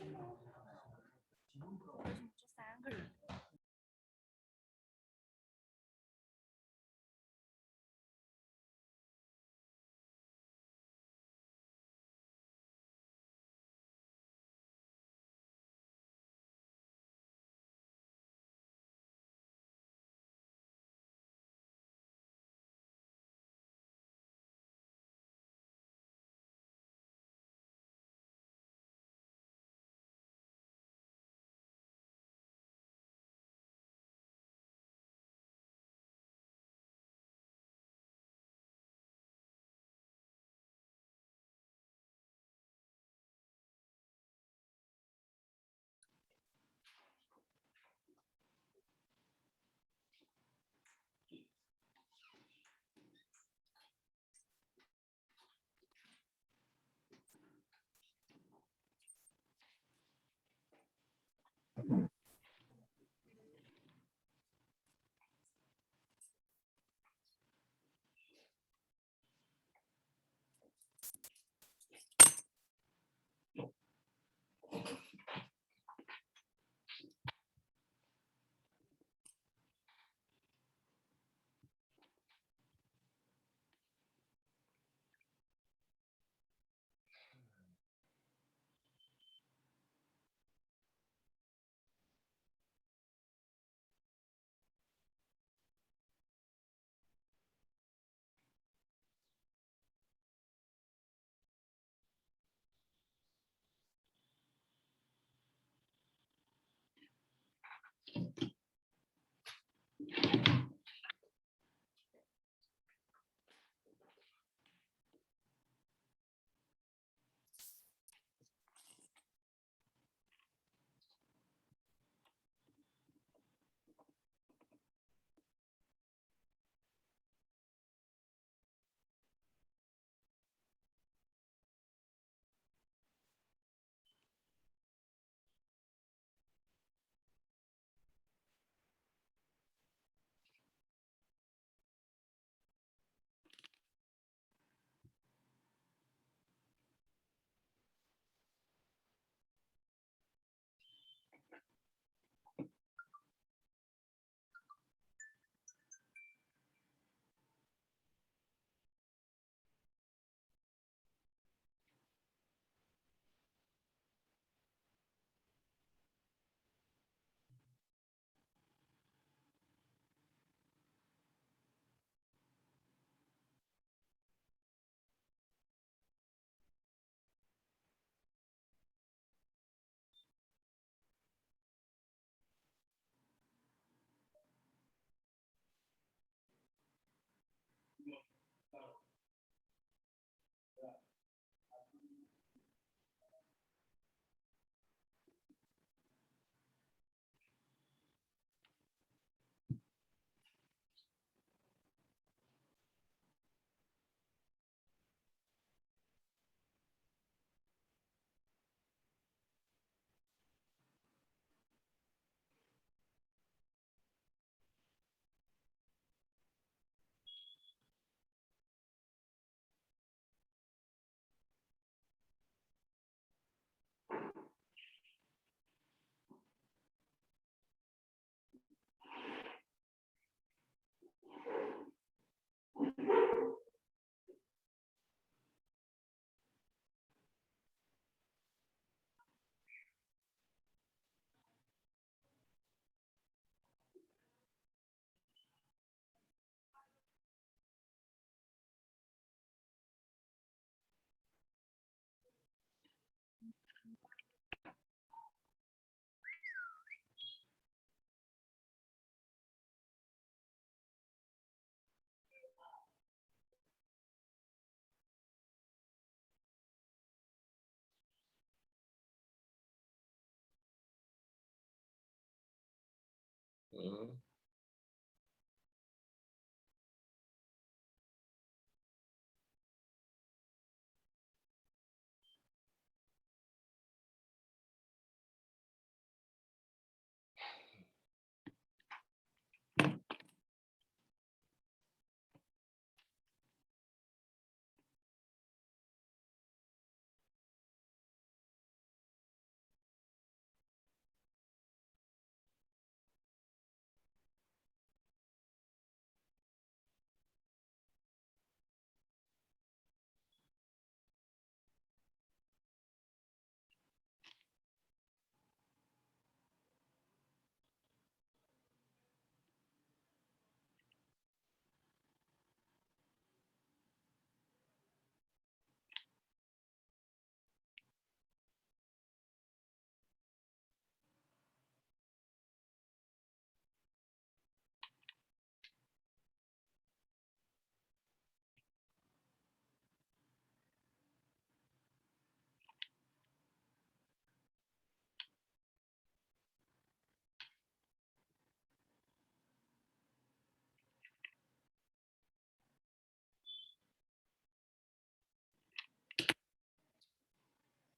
为什么就3个人？嗯。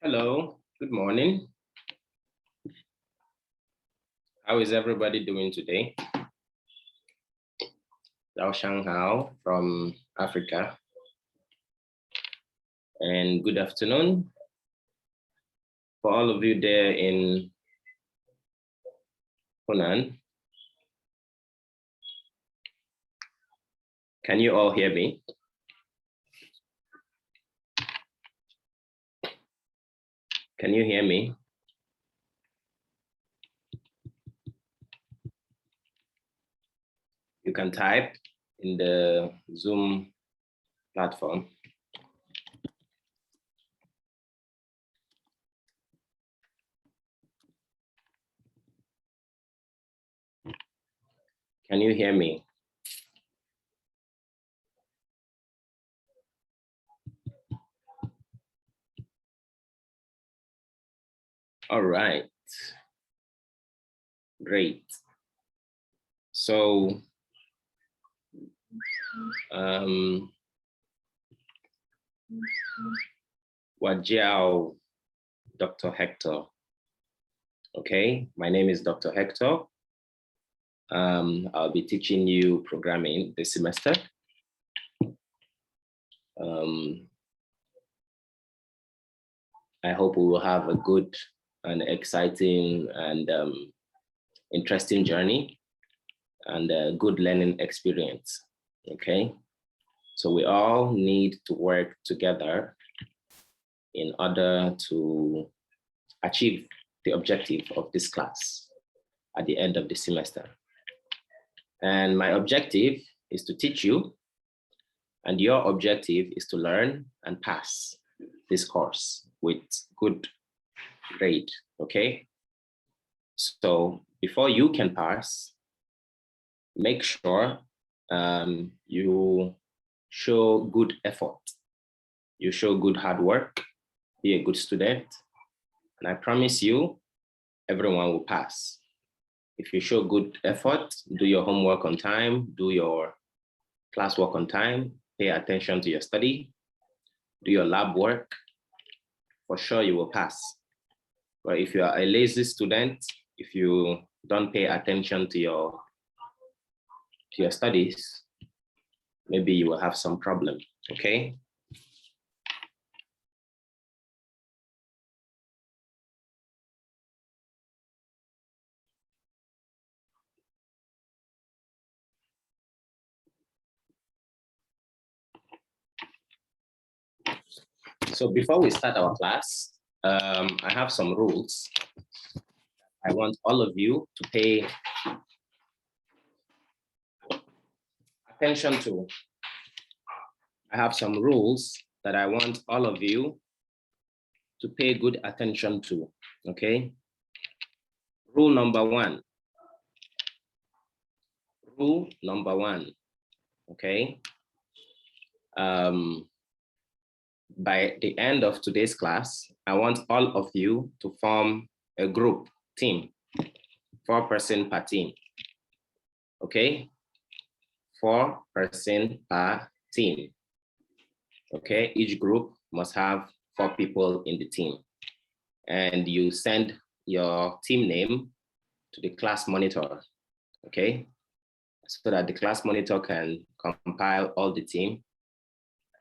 Hello, good morning. How is everybody doing today? Zhao Shanghao from Africa. And good afternoon for all of you there in Hunan. Can you all hear me? Can you hear me? You can type in the Zoom platform. Can you hear me? All right, great. So, Wajiao, Dr. Hector. Okay, my name is Dr. Hector. I'll be teaching you programming this semester. I hope we will have a good and exciting and interesting journey and a good learning experience, okay? So we all need to work together in order to achieve the objective of this class at the end of the semester. And my objective is to teach you, and your objective is to learn and pass this course with good grade, okay? So before you can pass, make sure you show good effort. You show good hard work, be a good student, and I promise you, everyone will pass. If you show good effort, do your homework on time, do your classwork on time, pay attention to your study, do your lab work, for sure you will pass. But if you are a lazy student, if you don't pay attention to your studies, maybe you will have some problem, okay? So before we start our class, I have some rules. I want all of you to pay attention to. I have some rules that I want all of you to pay good attention to, okay? Rule number one. Rule number one, okay? By the end of today's class, I want all of you to form a group, team, 4-person per team, okay? 4-person per team, okay? Each group must have 4 people in the team. And you send your team name to the class monitor, okay? So that the class monitor can compile all the team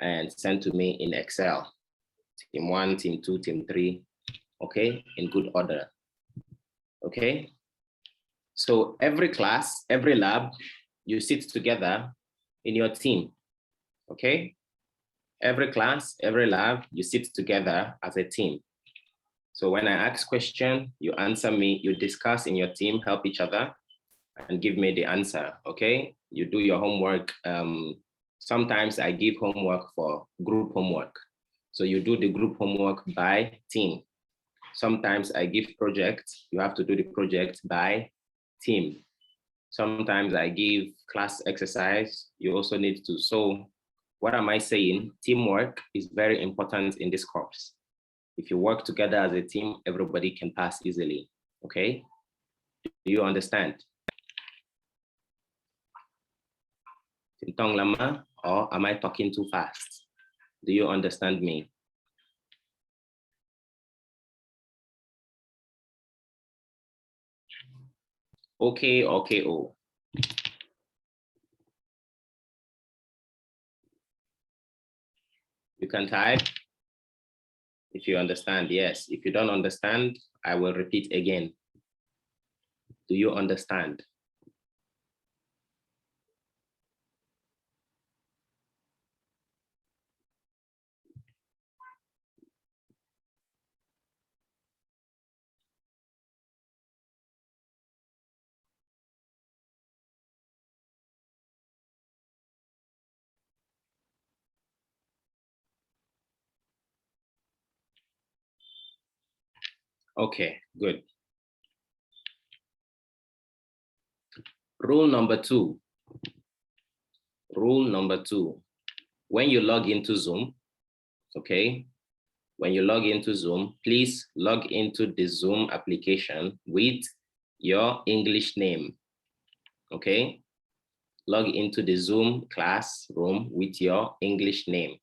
and send to me in Excel. Team 1, team 2, team 3, okay? In good order, okay? So every class, every lab, you sit together in your team, okay? Every class, every lab, you sit together as a team. So when I ask question, you answer me, you discuss in your team, help each other, and give me the answer, okay? You do your homework. Sometimes I give homework for group homework. So you do the group homework by team. Sometimes I give projects, you have to do the project by team. Sometimes I give class exercise, you also need to. So what am I saying? Teamwork is very important in this course. If you work together as a team, everybody can pass easily, okay? Do you understand? Tintong lama, or am I talking too fast? Do you understand me? Okay, okay, oh. You can type if you understand, yes. If you don't understand, I will repeat again. Do you understand? Okay, good. Rule number two. Rule number two. When you log into Zoom, okay, when you log into Zoom, please log into the Zoom application with your English name, okay? Log into the Zoom classroom with your English name,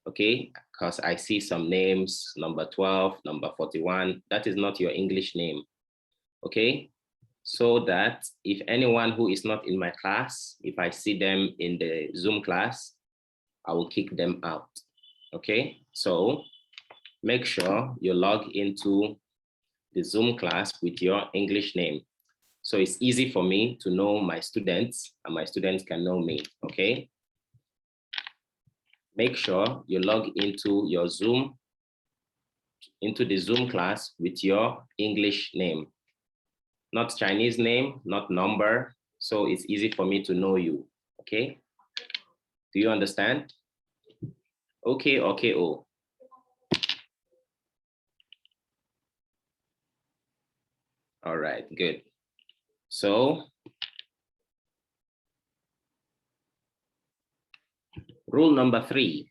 okay? Because I see some names, number 12, number 41, that is not your English name, okay? So that if anyone who is not in my class, if I see them in the Zoom class, I will kick them out, okay? So make sure you log into the Zoom class with your English name. So it's easy for me to know my students and my students can know me, okay? Make sure you log into your Zoom, into the Zoom class with your English name, not Chinese name, not number. So it's easy for me to know you, okay? Do you understand? Okay, okay, oh. All right, good. So rule number 3,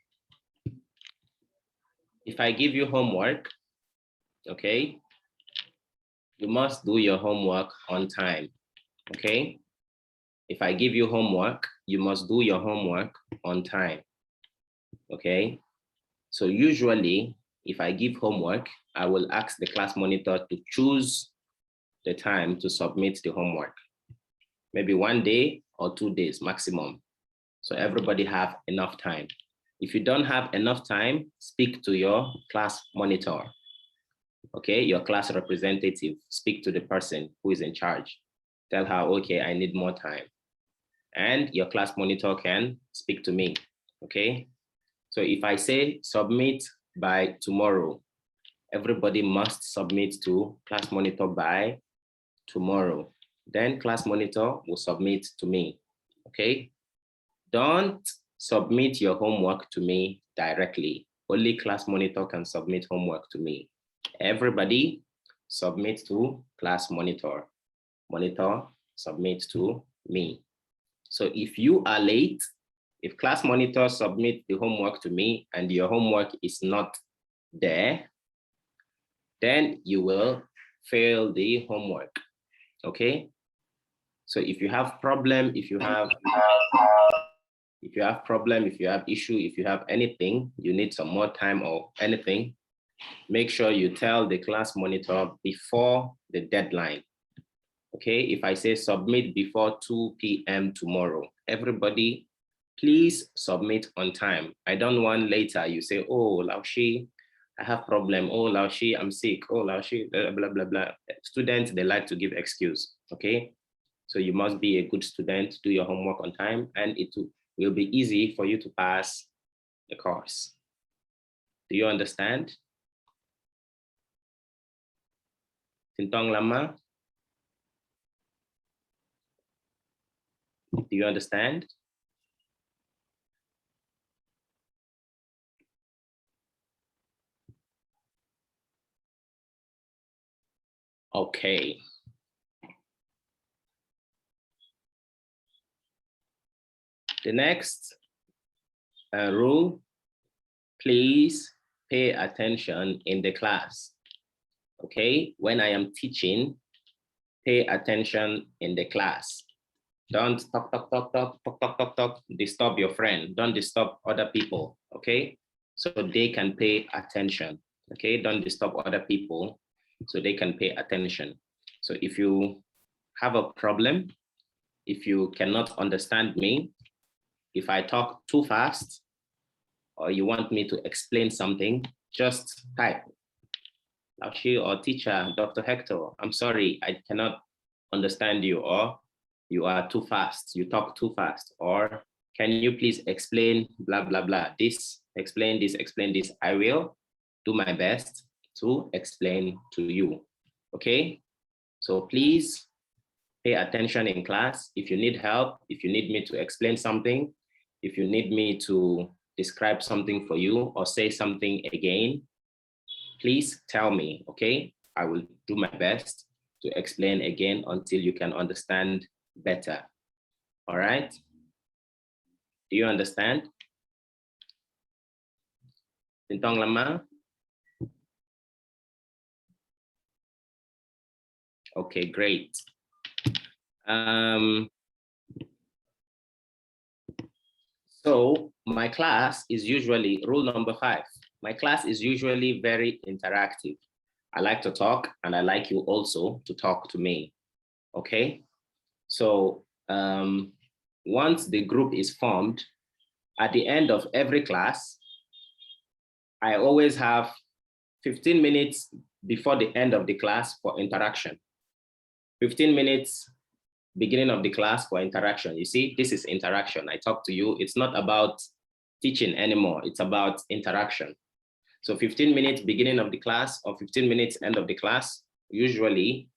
if I give you homework, okay, you must do your homework on time, okay? If I give you homework, you must do your homework on time, okay? So usually, if I give homework, I will ask the class monitor to choose the time to submit the homework. Maybe 1 day or 2 days maximum. So everybody have enough time. If you don't have enough time, speak to your class monitor, okay? Your class representative, speak to the person who is in charge. Tell her, okay, I need more time. And your class monitor can speak to me, okay? So if I say submit by tomorrow, everybody must submit to class monitor by tomorrow. Then class monitor will submit to me, okay? Don't submit your homework to me directly. Only class monitor can submit homework to me. Everybody submit to class monitor. Monitor submit to me. So if you are late, if class monitor submit the homework to me and your homework is not there, then you will fail the homework, okay? So if you have problem, if you have problem, if you have issue, if you have anything, you need some more time or anything, make sure you tell the class monitor before the deadline. Okay, if I say submit before 2 p.m. tomorrow, everybody, please submit on time. I don't want later you say, oh, Laoshi, I have problem. Oh, Laoshi, I'm sick. Oh, Laoshi, blah, blah, blah, blah. Students, they like to give excuse, okay? So you must be a good student, do your homework on time, and it will be easy for you to pass the course. Do you understand? Tintong lama? Do you understand? Okay. The next rule, please pay attention in the class. Okay, when I am teaching, pay attention in the class. Don't talk, talk, talk, talk, talk, talk, talk, talk, disturb your friend. Don't disturb other people, okay? So they can pay attention, okay? Don't disturb other people so they can pay attention. So if you have a problem, if you cannot understand me, if I talk too fast, or you want me to explain something, just type. Laushi or teacher, Dr. Hector, I'm sorry, I cannot understand you, or you are too fast, you talk too fast, or can you please explain blah, blah, blah, this, explain this, explain this. I will do my best to explain to you, okay? So please pay attention in class. If you need help, if you need me to explain something, if you need me to describe something for you or say something again, please tell me, okay? I will do my best to explain again until you can understand better, all right? Do you understand? Tintong lama? Okay, great. So my class is usually, rule number 5, my class is usually very interactive. I like to talk and I like you also to talk to me, okay? So once the group is formed, at the end of every class, I always have 15 minutes before the end of the class for interaction. 15 minutes beginning of the class for interaction. You see, this is interaction. I talk to you. It's not about teaching anymore. It's about interaction. So 15 minutes beginning of the class or 15 minutes end of the class, usually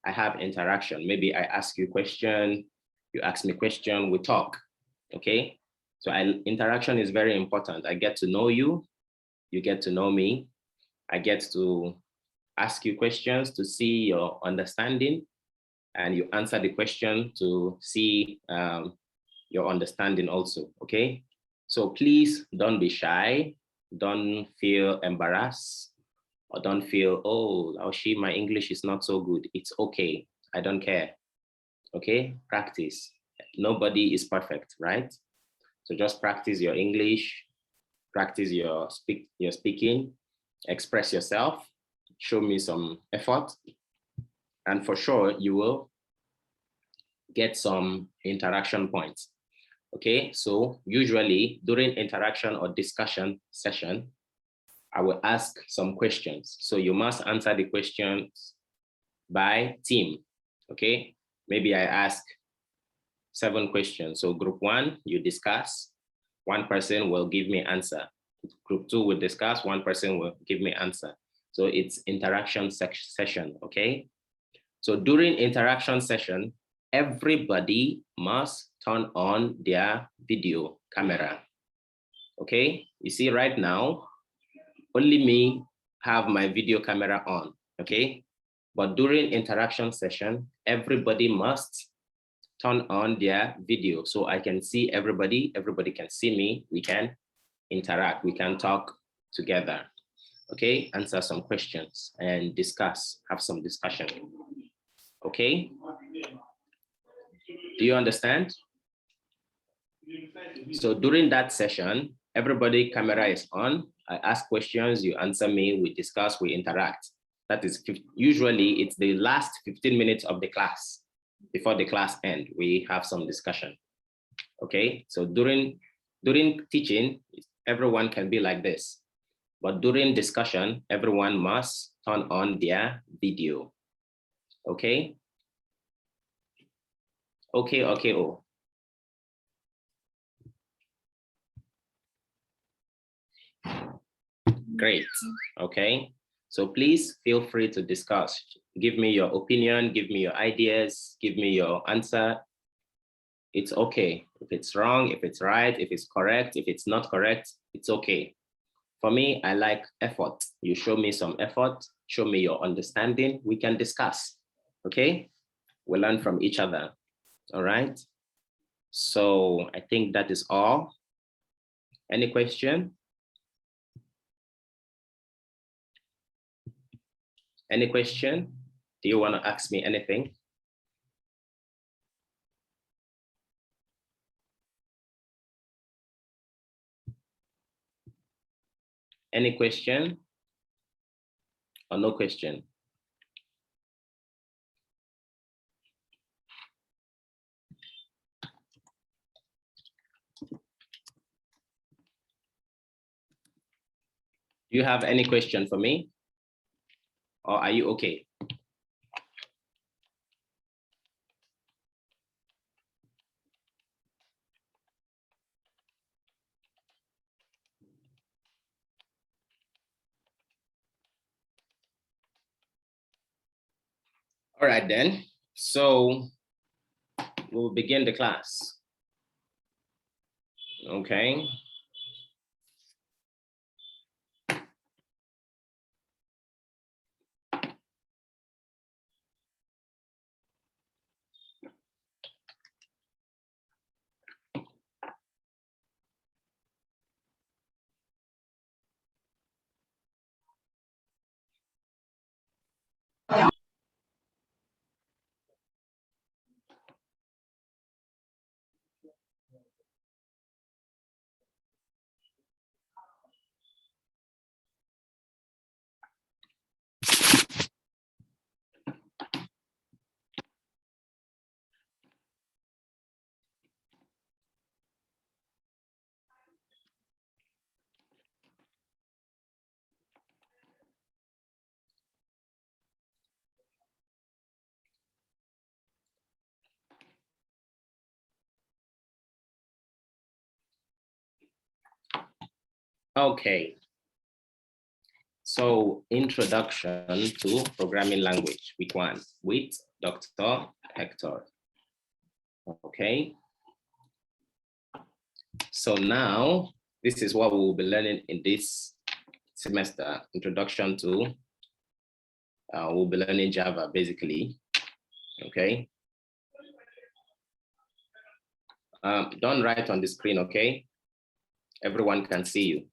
I have interaction. Maybe I ask you a question, you ask me a question, we talk, okay? So interaction is very important. I get to know you, you get to know me. I get to ask you questions to see your understanding, and you answer the question to see your understanding also, okay? So please don't be shy, don't feel embarrassed, or don't feel, oh, Laushi, my English is not so good. It's okay, I don't care, okay? Practice. Nobody is perfect, right? So just practice your English, practice your speaking, express yourself, show me some effort, and for sure you will get some interaction points. Okay, so usually during interaction or discussion session, I will ask some questions. So you must answer the questions by team, okay? Maybe I ask 7 questions. So group 1, you discuss, 1 person will give me answer. Group 2 will discuss, 1 person will give me answer. So it's interaction session, okay? So during interaction session, everybody must turn on their video camera, okay? You see right now, only me have my video camera on, okay? But during interaction session, everybody must turn on their video so I can see everybody, everybody can see me, we can interact, we can talk together, okay? Answer some questions and discuss, have some discussion, okay? Do you understand? So during that session, everybody camera is on. I ask questions, you answer me, we discuss, we interact. That is usually it's the last 15 minutes of the class. Before the class end, we have some discussion. Okay, so during teaching, everyone can be like this. But during discussion, everyone must turn on their video. Okay? Okay, okay, oh. Great, okay. So please feel free to discuss. Give me your opinion, give me your ideas, give me your answer. It's okay. If it's wrong, if it's right, if it's correct, if it's not correct, it's okay. For me, I like effort. You show me some effort, show me your understanding, we can discuss, okay? We learn from each other, all right? So I think that is all. Any question? Any question? Do you want to ask me anything? Any question or no question? Do you have any question for me? Or are you okay? All right then, so we'll begin the class. Okay. Okay. So introduction to programming language, week 1 with Dr. Hector. Okay. So now this is what we will be learning in this semester, introduction to, we'll be learning Java basically, okay? Don't write on the screen, okay? Everyone can see you.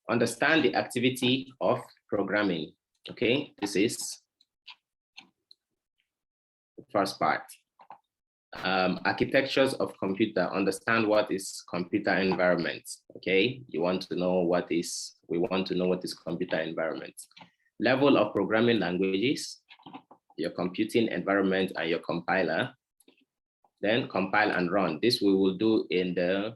Understand the activity of programming, okay? This is the first part. Architectures of computer, understand what is computer environment, okay? We want to know what is computer environment. Level of programming languages, your computing environment and your compiler. Then compile and run. This we will do in the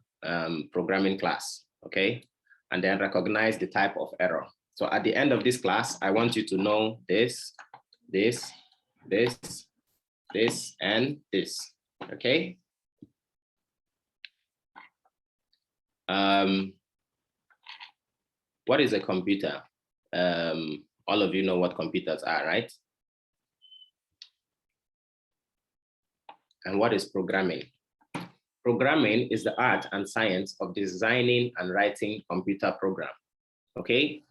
programming class, okay? And then recognize the type of error. So at the end of this class, I want you to know this, and this, okay? What is a computer? All of you know what computers are, right? And what is programming? Programming is the art and science of designing and writing computer program, okay?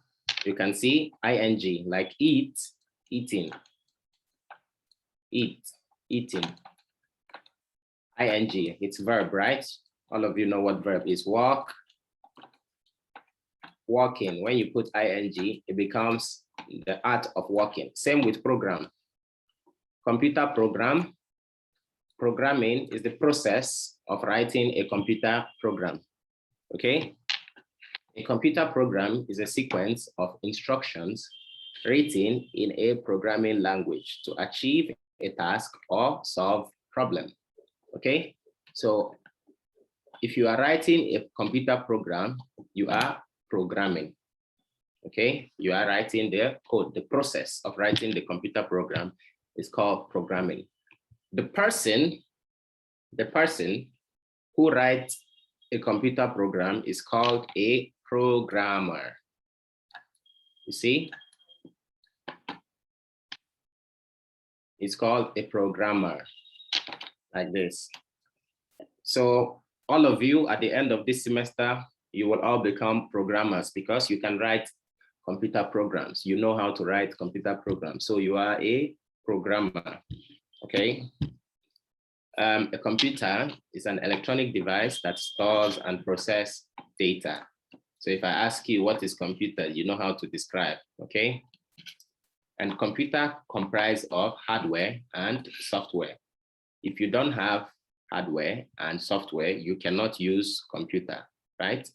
You can see ing, like eat, eating, eat, eating. Ing, it's verb, right? All of you know what verb is. Walk, walking. When you put ing, it becomes the art of walking. Same with program. Computer program, programming is the process of writing a computer program, okay? A computer program is a sequence of instructions written in a programming language to achieve a task or solve problem, okay? So if you are writing a computer program, you are programming, okay? You are writing the code. The process of writing the computer program is called programming. The person who writes a computer program is called a programmer. You see? It's called a programmer, like this. So all of you at the end of this semester, you will all become programmers because you can write computer programs. You know how to write computer programs. So you are a programmer, okay? A computer is an electronic device that stores and processes data. So if I ask you what is computer, you know how to describe, okay? And computer comprise of hardware and software. If you don't have hardware and software, you cannot use computer, right?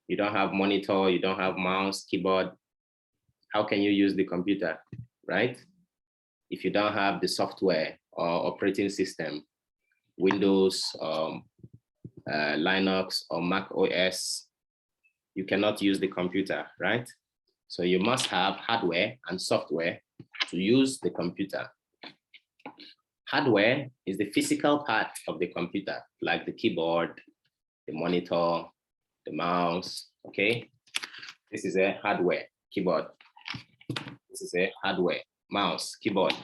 You don't have monitor, you don't have mouse, keyboard. How can you use the computer, right? If you don't have the software or operating system, Windows, Linux, or Mac OS, you cannot use the computer, right? So you must have hardware and software to use the computer. Hardware is the physical part of the computer, like the keyboard, the monitor, the mouse, okay? This is a hardware, keyboard. This is a hardware, mouse, keyboard.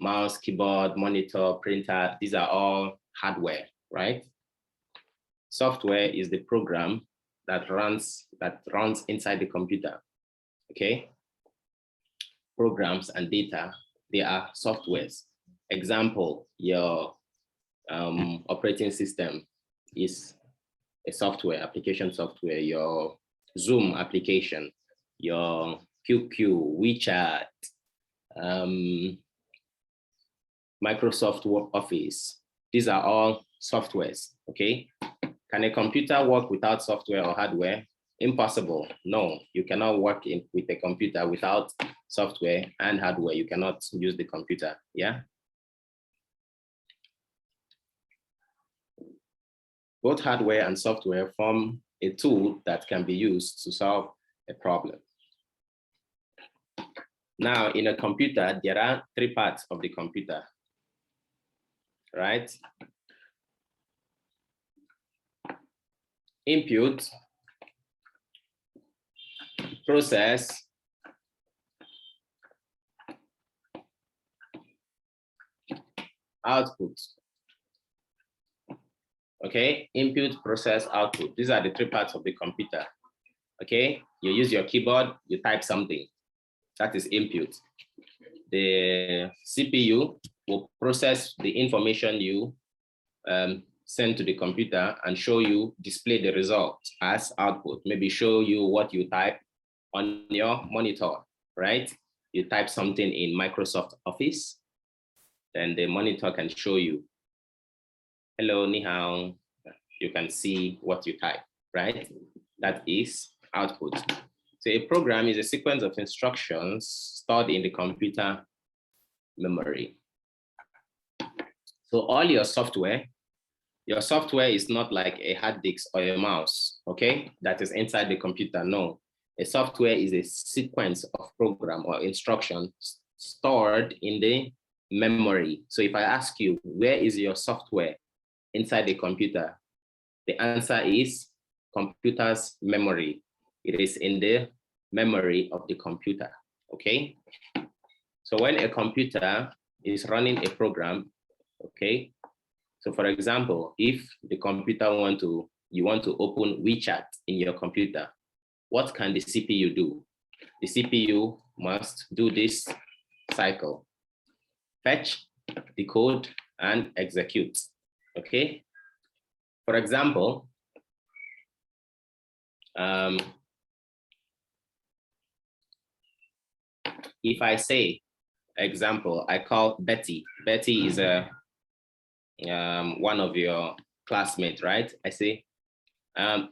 Mouse, keyboard, monitor, printer, these are all hardware, right? Software is the program that runs inside the computer, okay? Programs and data, they are softwares. Example, your operating system is a software, application software, your Zoom application, your QQ, WeChat, Microsoft Office. These are all softwares, okay? Can a computer work without software or hardware? Impossible. No, you cannot work with a computer without software and hardware. You cannot use the computer, yeah? Both hardware and software form a tool that can be used to solve a problem. Now, in a computer, there are three parts of the computer, right? Input, process, output. Okay, input, process, output. These are the three parts of the computer. Okay, you use your keyboard, you type something. That is input. The CPU will process the information you send to the computer and show you, display the result as output. Maybe show you what you type on your monitor, right? You type something in Microsoft Office, then the monitor can show you, hello, ni hao. You can see what you type, right? That is output. So a program is a sequence of instructions stored in the computer memory. So all your software is not like a hard disk or a mouse, okay? That is inside the computer, no. A software is a sequence of program or instructions stored in the memory. So if I ask you, where is your software inside the computer? The answer is computer's memory. It is in the memory of the computer, okay? So when a computer is running a program, okay? So for example, if the computer you want to open WeChat in your computer, what can the CPU do? The CPU must do this cycle: fetch, decode, and execute, okay? For example, if I say, example, I call Betty. Betty is one of your classmates, right? I say,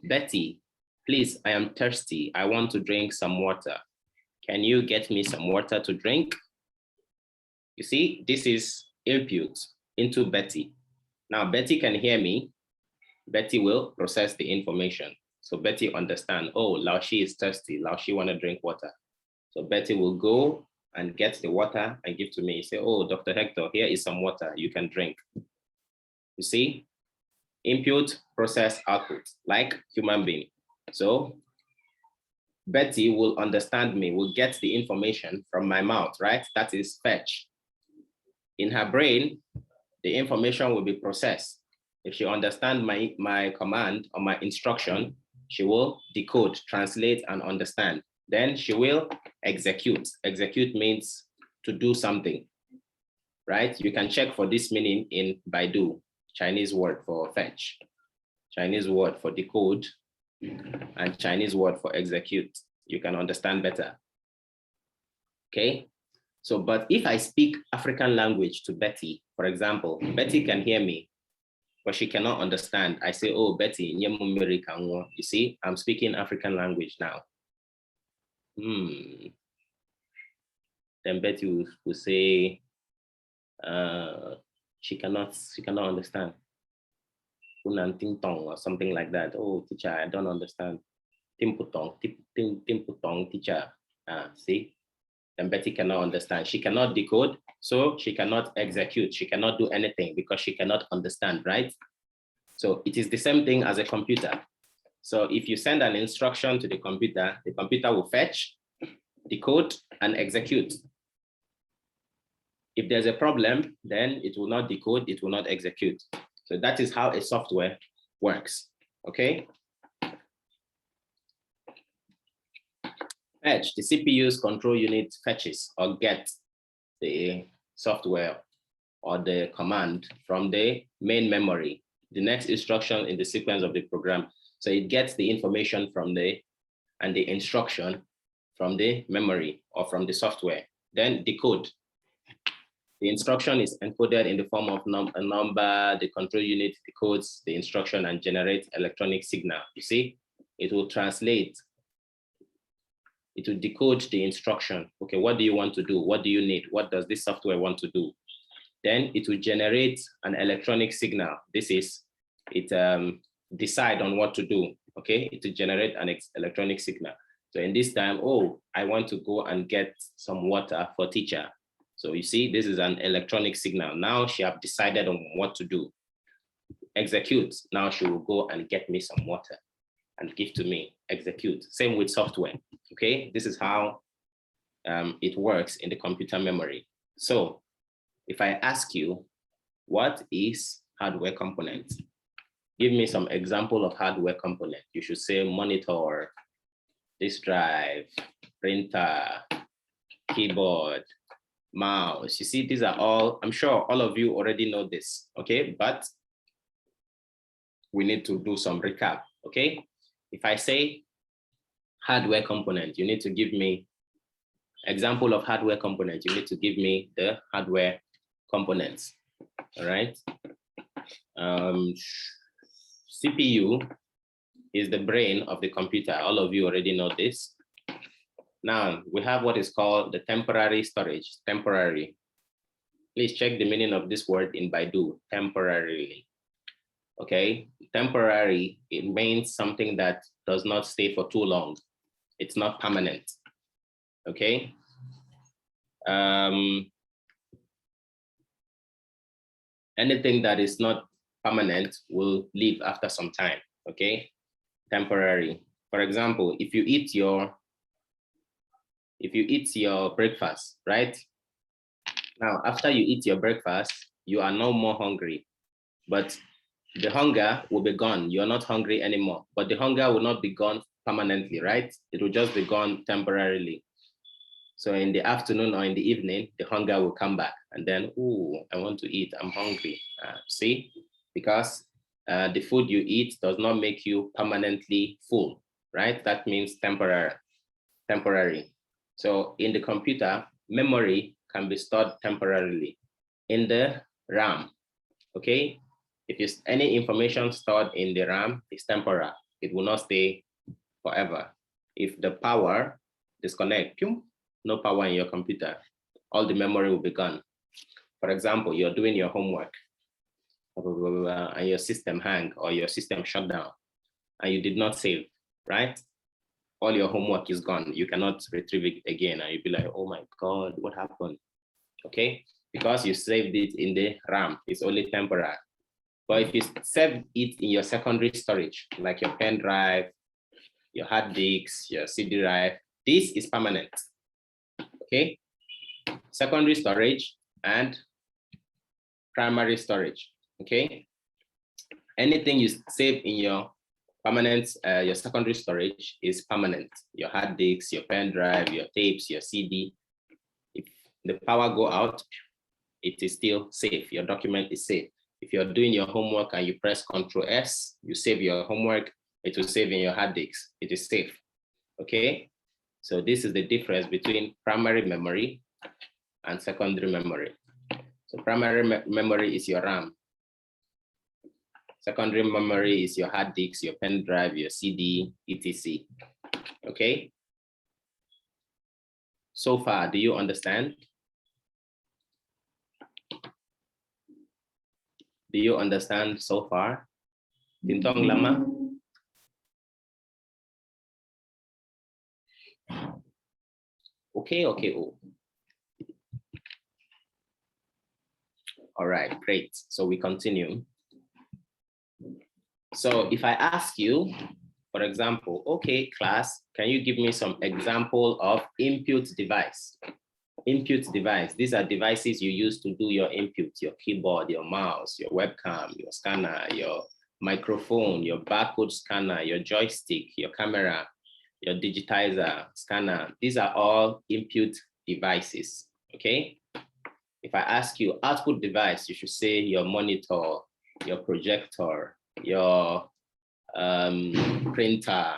Betty, please, I am thirsty. I want to drink some water. Can you get me some water to drink? You see, this is input into Betty. Now, Betty can hear me. Betty will process the information. So Betty understand, oh, Laoshi is thirsty. Laoshi want to drink water. So Betty will go and get the water and give to me. Say, oh, Dr. Hector, here is some water. You can drink. You see, input, process, output, like human being. So Betty will understand me, will get the information from my mouth, right? That is fetch. In her brain, the information will be processed. If she understands my command or my instruction, she will decode, translate, and understand. Then she will execute. Execute means to do something, right? You can check for this meaning in Baidu, Chinese word for fetch, Chinese word for decode, and Chinese word for execute. You can understand better, okay? So, but if I speak African language to Betty, for example, Betty can hear me, but she cannot understand. I say, oh, Betty, you see, I'm speaking African language now. Then Betty will say, she cannot understand. Or something like that. Oh, teacher, I don't understand. Timputong, teacher. See, and Betty cannot understand. She cannot decode, so she cannot execute. She cannot do anything because she cannot understand, right? So it is the same thing as a computer. So if you send an instruction to the computer will fetch, decode, and execute. If there's a problem, then it will not decode, it will not execute. So that is how a software works, okay? Fetch, the CPU's control unit fetches or gets the software or the command from the main memory, the next instruction in the sequence of the program. So it gets the information from the instruction from the memory or from the software. Then decode. The instruction is encoded in the form of a number. The control unit decodes the instruction and generates electronic signal. You see, it will translate. It will decode the instruction. Okay, what do you want to do? What do you need? What does this software want to do? Then it will generate an electronic signal. This is, it decide on what to do. Okay, it will generate an electronic signal. So in this time, oh, I want to go and get some water for teacher. So you see, this is an electronic signal. Now she have decided on what to do. Execute. Now she will go and get me some water and give to me. Execute. Same with software. Okay, this is how it works in the computer memory. So if I ask you, what is hardware component? Give me some example of hardware component. You should say monitor, disk drive, printer, keyboard, mouse. You see, these are all, I'm sure all of you already know this, okay? But we need to do some recap, okay? If I say hardware component, you need to give me example of hardware component. You need to give me the hardware components, all right? CPU is the brain of the computer. All of you already know this. Now, we have what is called the temporary storage, temporary. Please check the meaning of this word in Baidu, temporarily. Okay, temporary, it means something that does not stay for too long. It's not permanent, okay? Anything that is not permanent will leave after some time, okay? Temporary. For example, if you eat your breakfast, right? Now, after you eat your breakfast, you are no more hungry, but the hunger will be gone. You're not hungry anymore, but the hunger will not be gone permanently, right? It will just be gone temporarily. So in the afternoon or in the evening, the hunger will come back and then, ooh, I want to eat, I'm hungry. See, because the food you eat does not make you permanently full, right? That means temporary. So in the computer, memory can be stored temporarily in the RAM, okay? If any information stored in the RAM is temporal, it will not stay forever. If the power disconnect, no power in your computer, all the memory will be gone. For example, you're doing your homework and your system hang or your system shut down and you did not save, right? All your homework is gone. You cannot retrieve it again. And you'll be like, oh my God, what happened? Okay, because you saved it in the RAM, it's only temporary. But if you save it in your secondary storage, like your pen drive, your hard disks, your CD drive, this is permanent, okay? Secondary storage and primary storage, okay? Anything you save in your permanent, your secondary storage is permanent. Your hard disks, your pen drive, your tapes, your CD. If the power go out, it is still safe. Your document is safe. If you're doing your homework and you press Ctrl+S, you save your homework, it will save in your hard disk. It is safe, okay? So this is the difference between primary memory and secondary memory. So primary memory is your RAM. Secondary memory is your hard disk, your pen drive, your CD, etc. Okay? So far, do you understand? Do you understand so far? Tintong lama? Okay. Oh. All right, great. So we continue. So if I ask you, for example, okay, class, can you give me some example of input device? Input device, these are devices you use to do your input, your keyboard, your mouse, your webcam, your scanner, your microphone, your barcode scanner, your joystick, your camera, your digitizer, scanner. These are all input devices, okay? If I ask you output device, you should say your monitor, your projector, your printer,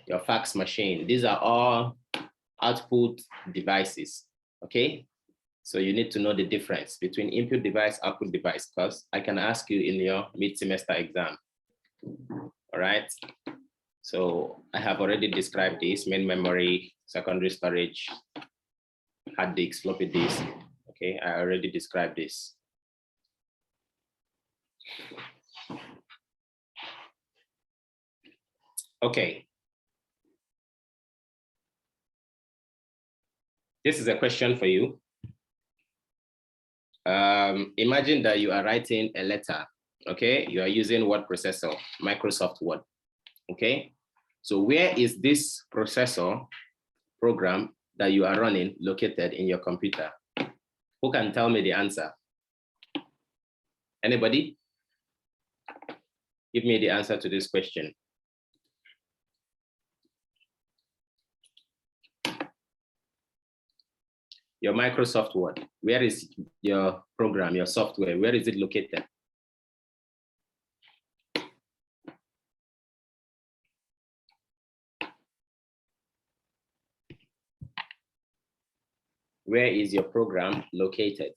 your fax machine. These are all output devices, okay? So you need to know the difference between input device, output device, because I can ask you in your mid-semester exam, all right? So I have already described this: main memory, secondary storage, hard disk, floppy disk. Okay, I already described this. Okay. This is a question for you. Imagine that you are writing a letter, okay? You are using word processor, Microsoft Word, okay? So where is this processor program that you are running located in your computer? Who can tell me the answer? Anybody? Give me the answer to this question. Your Microsoft Word, where is your program, your software, where is it located? Where is your program located?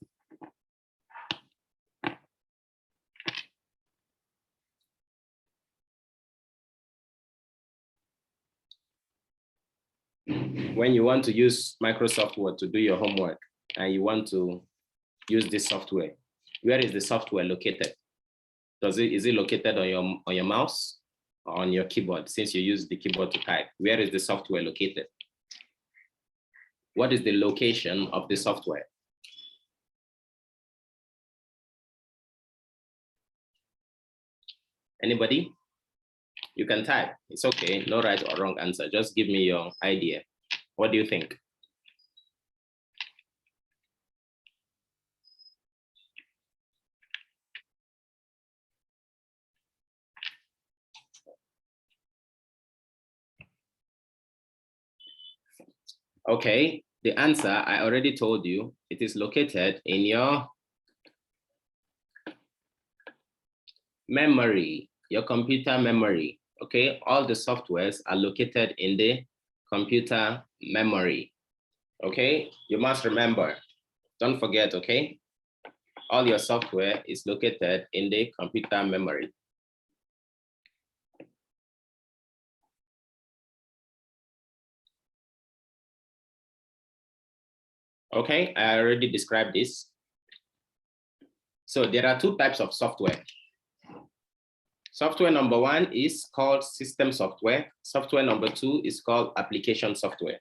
When you want to use Microsoft Word to do your homework and you want to use this software, where is the software located? Is it located on your mouse or on your keyboard, since you use the keyboard to type? Where is the software located? What is the location of the software? Anybody? You can type. It's okay. No right or wrong answer. Just give me your idea. What do you think? Okay, the answer I already told you. It is located in your memory, your computer memory. Okay, all the softwares are located in the computer memory. Okay, you must remember, don't forget, okay? All your software is located in the computer memory. Okay, I already described this. So there are two types of software. Software number one is called system software. Software number two is called application software.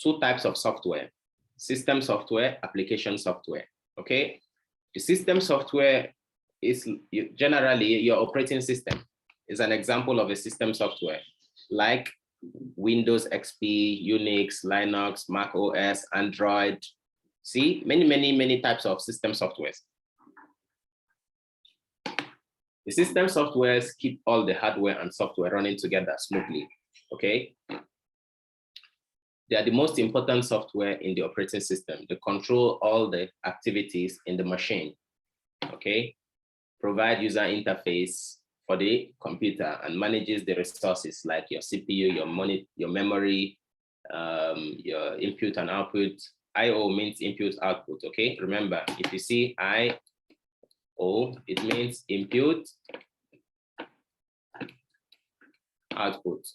Two types of software: system software, application software. Okay, the system software is generally your operating system. Is an example of a system software, like Windows XP, Unix, Linux, Mac OS, Android. See, many types of system softwares. The system softwares keep all the hardware and software running together smoothly, okay? They are the most important software in the operating system. They control all the activities in the machine, okay? Provide user interface for the computer and manages the resources like your CPU, your memory, your input and output. I/O means input output, okay? Remember, if you see I/O, it means input output.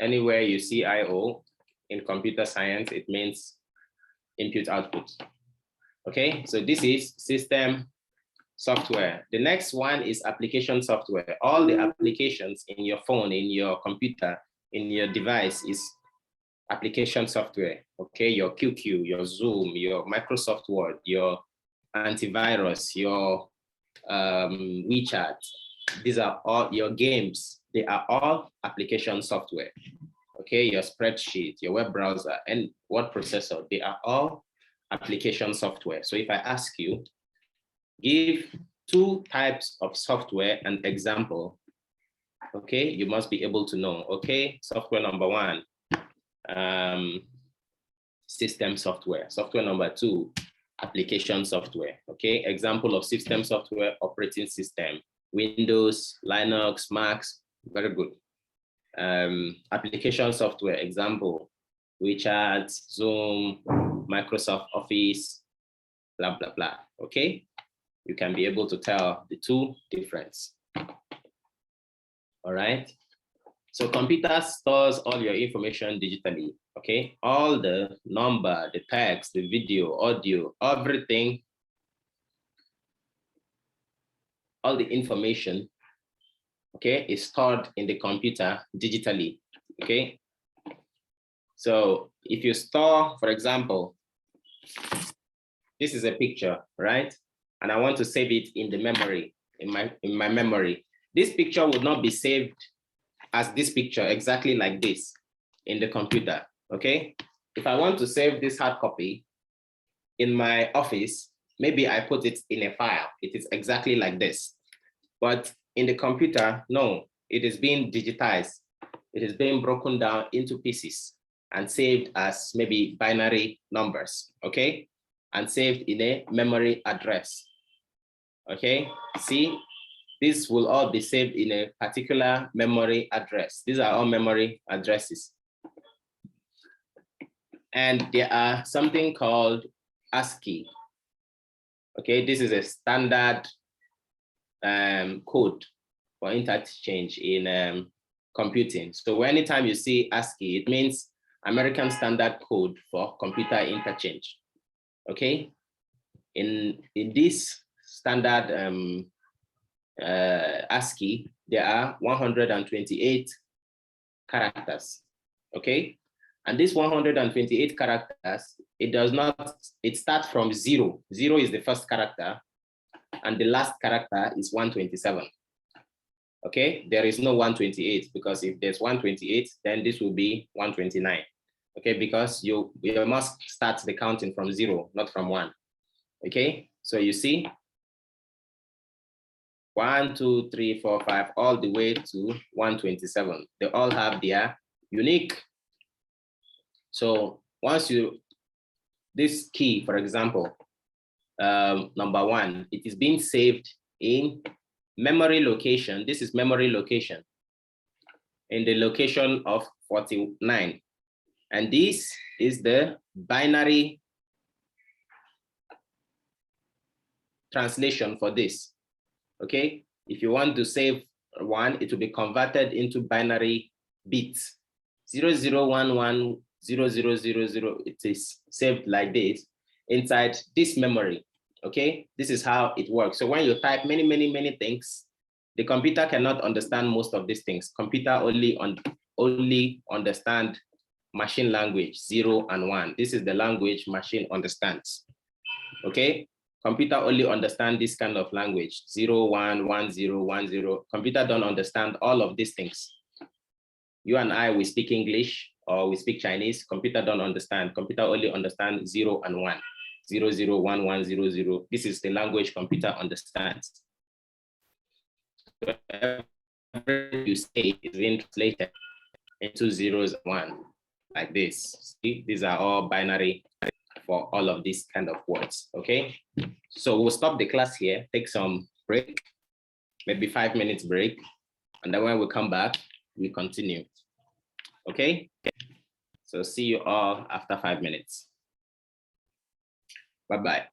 Anywhere you see I/O in computer science, it means input output. Okay, so this is system software. The next one is application software. All the applications in your phone, in your computer, in your device is application software. Okay, your QQ, your Zoom, your Microsoft Word, your antivirus, your WeChat. These are all your games. They are all application software. Okay, your spreadsheet, your web browser, and word processor, they are all application software. So if I ask you, give two types of software an example, okay, you must be able to know. Okay, software number one, system software. Software number two, application software. Okay, example of system software, operating system, Windows, Linux, Macs, very good. Application software, example, WeChat, Zoom, Microsoft Office, blah, blah, blah, okay? You can be able to tell the two difference. All right? So computer stores all your information digitally, okay? All the number, the text, the video, audio, everything, all the information, okay, is stored in the computer digitally, okay? So if you store, for example, this is a picture, right? And I want to save it in the memory, in my memory. This picture would not be saved as this picture, exactly like this in the computer, okay? If I want to save this hard copy in my office, maybe I put it in a file. It is exactly like this. But in the computer, no, it is being digitized. It is being broken down into pieces and saved as maybe binary numbers, okay? And saved in a memory address, okay? See, this will all be saved in a particular memory address. These are all memory addresses. And there are something called ASCII, okay? This is a standard code for interchange in computing. So anytime you see ASCII, it means American Standard Code for computer interchange, okay? In this standard ASCII, there are 128 characters, okay? And this 128 characters, it starts from 0. 0 is the first character, and the last character is 127. Okay, there is no 128 because if there's 128, then this will be 129. Okay, because you must start the counting from 0, not from 1. Okay, so you see 1, 2, 3, 4, 5, all the way to 127. They all have their unique. So once this key, for example, number 1, it is being saved in memory location. This is memory location in the location of 49. And this is the binary translation for this, okay? If you want to save 1, it will be converted into binary bits. 0011 0000, it is saved like this inside this memory, okay? This is how it works. So when you type many things, the computer cannot understand most of these things. Computer only understand machine language, 0 and 1. This is the language machine understands, okay? Computer only understand this kind of language, 0, 1, 1, 0, 1, 0. Computer don't understand all of these things. You and I, we speak English or we speak Chinese. Computer don't understand. Computer only understand 0 and 1. 0, 0, 1, 1, 0, 0. This is the language computer understands. Whatever you say is being translated into zeros and 1, like this. See, these are all binary for all of these kind of words, okay? So we'll stop the class here, take some break, maybe 5 minutes break. And then when we come back, we continue, okay? So see you all after 5 minutes. Bye-bye.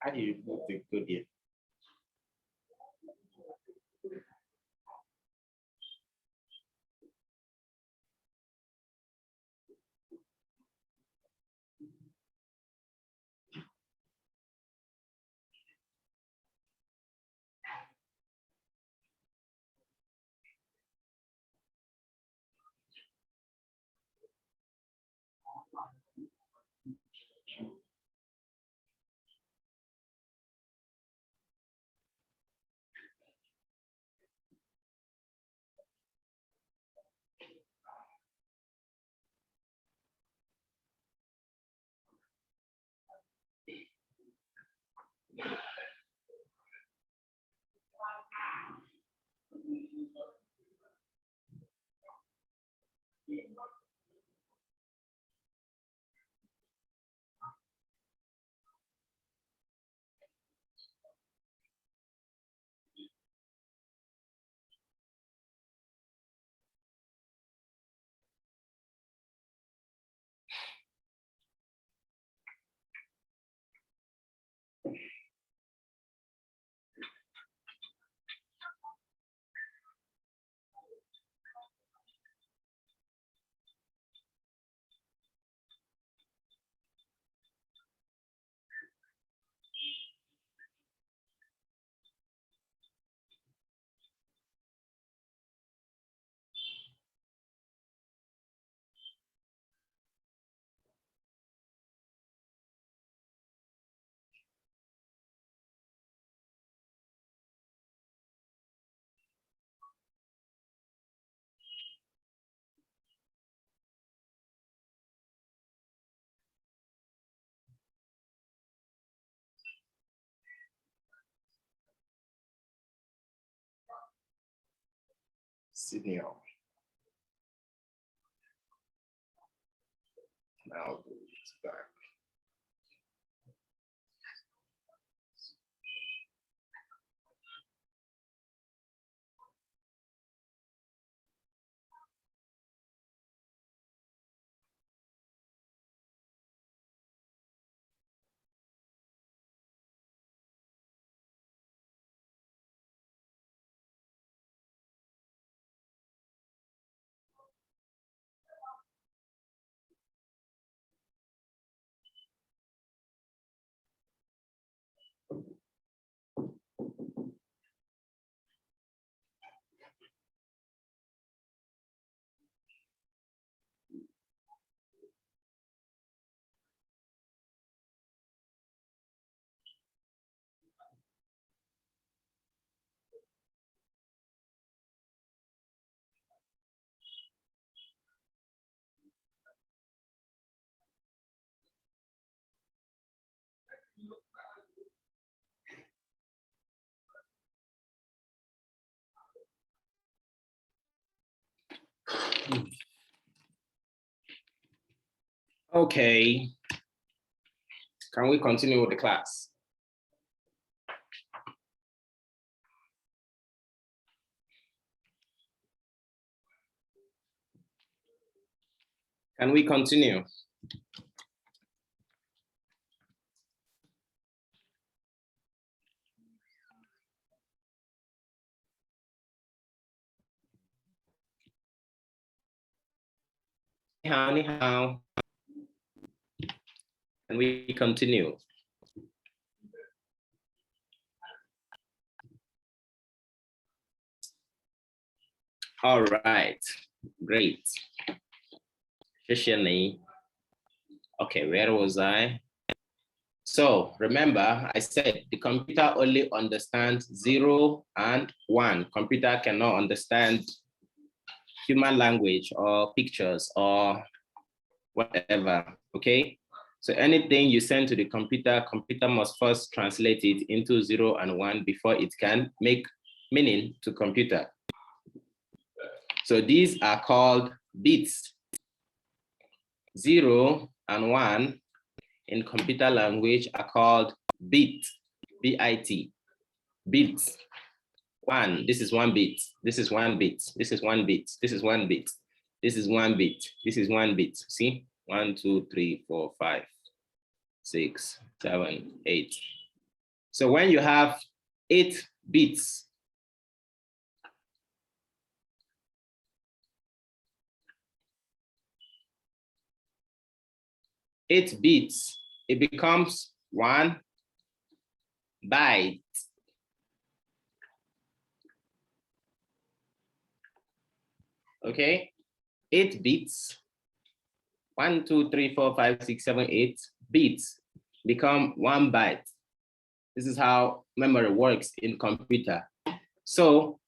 How do you move the good here? Senior. Now it's back. Okay. Can we continue with the class? Can we continue? Ni hao. Can we continue? All right, great. Okay, where was I? So remember, I said the computer only understands 0 and 1. Computer cannot understand human language or pictures or whatever, okay? So anything you send to the computer, computer must first translate it into 0 and 1 before it can make meaning to computer. So these are called bits. 0 and 1 in computer language are called bit, B-I-T, bits. 1, this is 1 bit, this is 1 bit, this is 1 bit, this is 1 bit, this is 1 bit, this is 1 bit. See, 1, 2, 3, 4, 5, 6, 7, 8. So when you have 8 bits, it becomes 1 byte. Okay, 8 bits, 1, 2, 3, 4, 5, 6, 7, 8 bits become 1 byte. This is how memory works in computer. So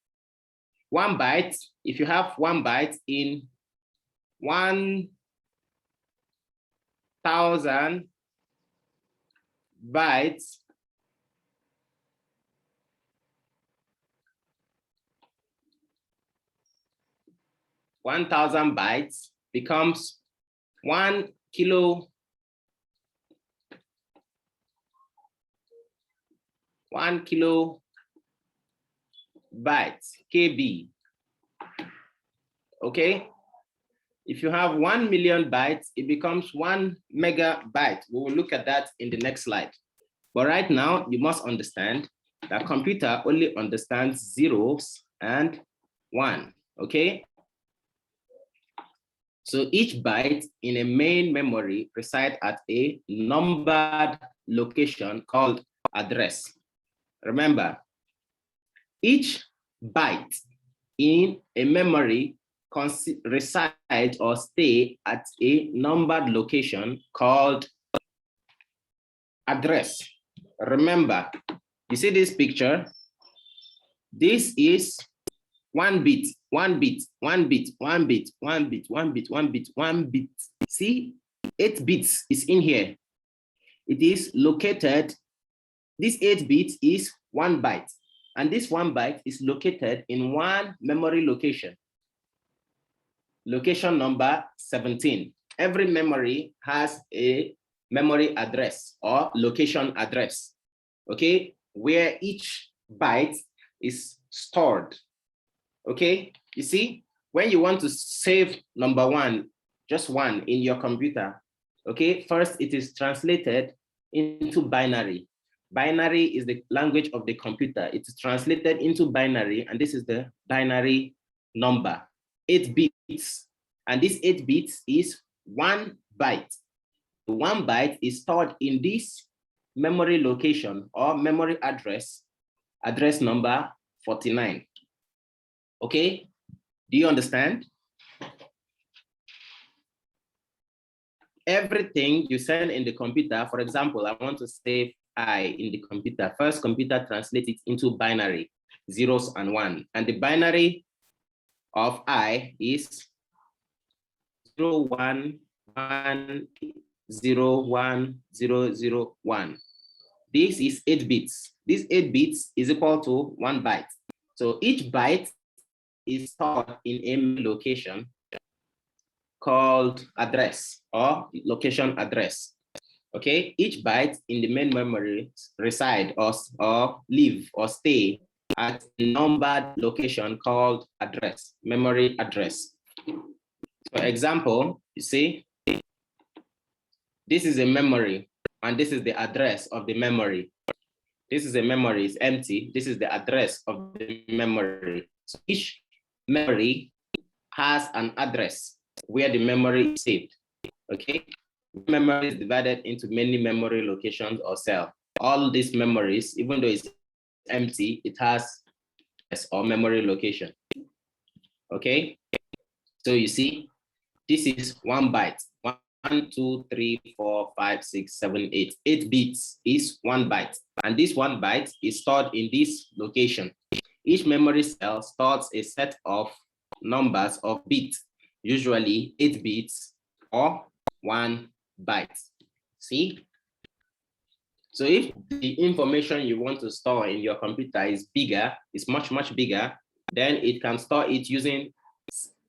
1 byte, if you have 1 byte in 1,000 bytes, becomes 1 kilobyte, KB. Okay, if you have 1 million bytes, it becomes 1 megabyte. We will look at that in the next slide. But right now, you must understand that computer only understands zeros and 1, okay? So each byte in a main memory resides at a numbered location called address. Remember, each byte in a memory reside or stay at a numbered location called address. Remember, you see this picture? This is 1 bit, 1 bit, 1 bit, 1 bit, 1 bit, 1 bit, 1 bit, 1 bit. See, 8 bits is in here. It is located, this 8 bits is 1 byte. And this 1 byte is located in 1 memory location. Location number 17. Every memory has a memory address or location address, okay, where each byte is stored. Okay, you see, when you want to save number 1, just 1 in your computer, okay, first it is translated into binary. Binary is the language of the computer. It's translated into binary, and this is the binary number, 8 bits. And this 8 bits is 1 byte. 1 byte is stored in this memory location or memory address, address number 49. Okay, do you understand? Everything you send in the computer, for example, I want to save I in the computer. First, computer translates it into binary, zeros and 1. And the binary of I is 0, 1, 1, 0, 1, 0, 0, 1. This is 8 bits. This 8 bits is equal to 1 byte. So each byte is stored in a location called address or location address. Okay, each byte in the main memory reside or live or stay at a numbered location called address, memory address. For example, you see, this is a memory and this is the address of the memory. This is a memory, it's empty. This is the address of the memory. So each memory has an address where the memory is saved, okay? Memory is divided into many memory locations or cells. All these memories, even though it's empty, it has or memory location, okay? So you see, this is 1 byte. 1, 2, 3, 4, 5, 6, 7, 8. 8 bits is 1 byte. And this 1 byte is stored in this location. Each memory cell stores a set of numbers of bits, usually 8 bits or 1 byte. See? So if the information you want to store in your computer is bigger, is much, much bigger, then it can store it using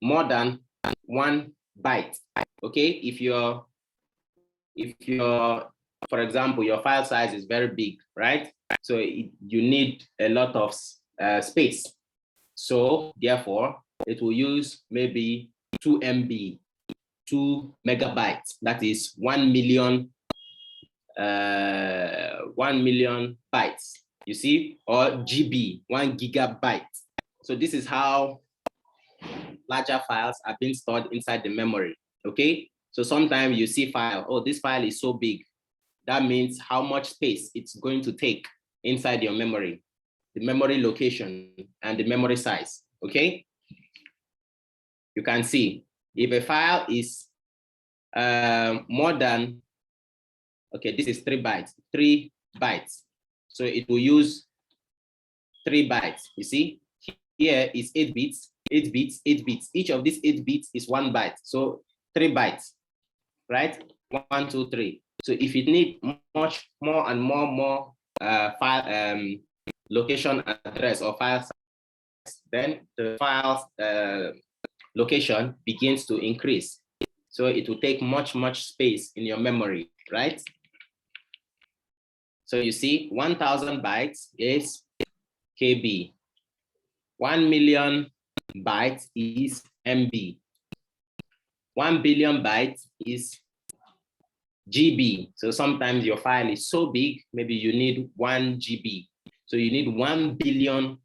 more than 1 byte. Okay, if you're, for example, your file size is very big, right? So you need a lot of space. So therefore, it will use maybe 2 MB, 2 megabytes. That is 1 million, 1 million bytes. You see, or GB, 1 gigabyte. So this is how larger files are being stored inside the memory. Okay, so sometimes you see file, oh, this file is so big. That means how much space it's going to take inside your memory, the memory location and the memory size, okay? You can see if a file is more than, okay, this is 3 bytes, 3 bytes. So it will use 3 bytes, you see? Here is 8 bits, 8 bits, 8 bits. Each of these 8 bits is 1 byte. So 3 bytes, right? 1, 2, 3. So if you need much more and more file location address or file size, then the file location begins to increase. So it will take much space in your memory, right? So you see 1,000 bytes is KB. 1 million bytes is MB. 1 billion bytes is GB. So sometimes your file is so big, maybe you need 1 GB. So you need 1 billion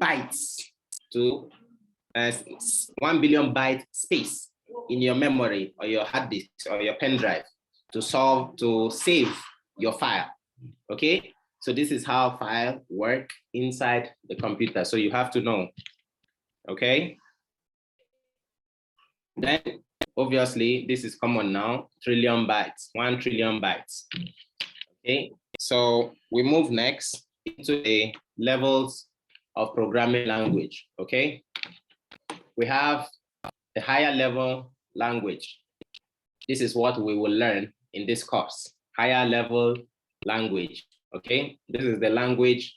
bytes to 1 billion byte space in your memory or your hard disk or your pen drive to save your file. Okay, so this is how file work inside the computer. So you have to know. Okay. Then obviously this is common now, trillion bytes, 1 trillion bytes. Okay, so we move next into the levels of programming language. Okay, we have the higher level language. This is what we will learn in this course, higher level language. Okay, this is the language.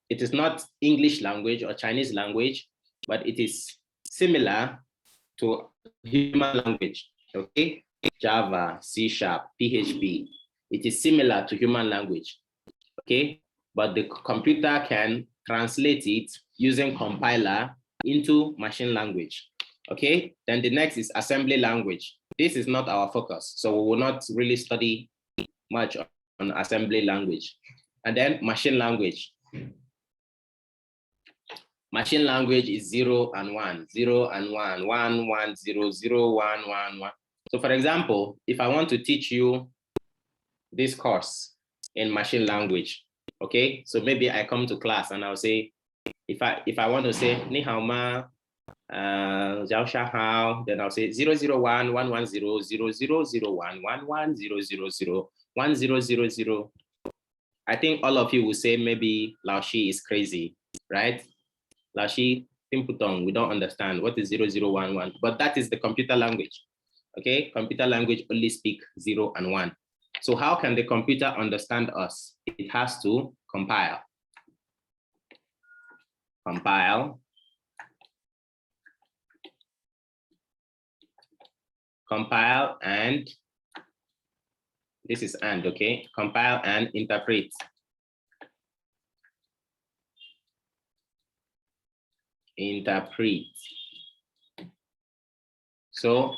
It is not English language or Chinese language, but it is similar to human language. Okay, Java, C#, PHP. It is similar to human language. Okay, but the computer can translate it using compiler into machine language. Okay, then the next is assembly language. This is not our focus, so we will not really study much on assembly language. And then machine language. Machine language is 0 and 1, 0 and 1, 1, 1, 0, 0, 1, 1, 1. So for example, if I want to teach you this course in machine language, okay? So maybe I come to class and I'll say, if I want to say, ni hao ma, Zhao Sha Hao, then I'll say 001 110 0001 11000 1000. I think all of you will say maybe Lao Shi is crazy, right? Lao Shi, Timputong, we don't understand what is 0011, but that is the computer language. Okay, computer language only speak 0 and 1. So how can the computer understand us? It has to compile. Compile. Compile and This is and, okay? Compile and interpret. Interpret. So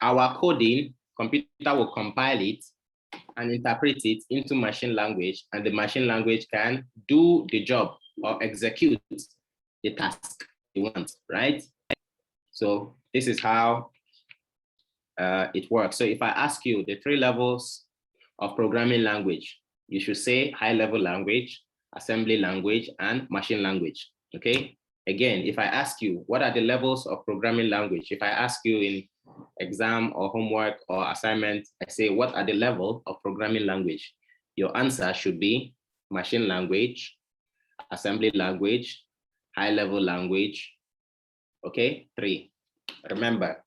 our coding, computer will compile it and interpret it into machine language, and the machine language can do the job or execute the task you want, right? So this is how it works. So if I ask you the 3 levels of programming language, you should say high-level language, assembly language, and machine language, okay? Again, if I ask you, what are the levels of programming language? If I ask you in exam or homework or assignment, I say, what are the level of programming language? Your answer should be machine language, assembly language, high-level language, okay? 3, remember.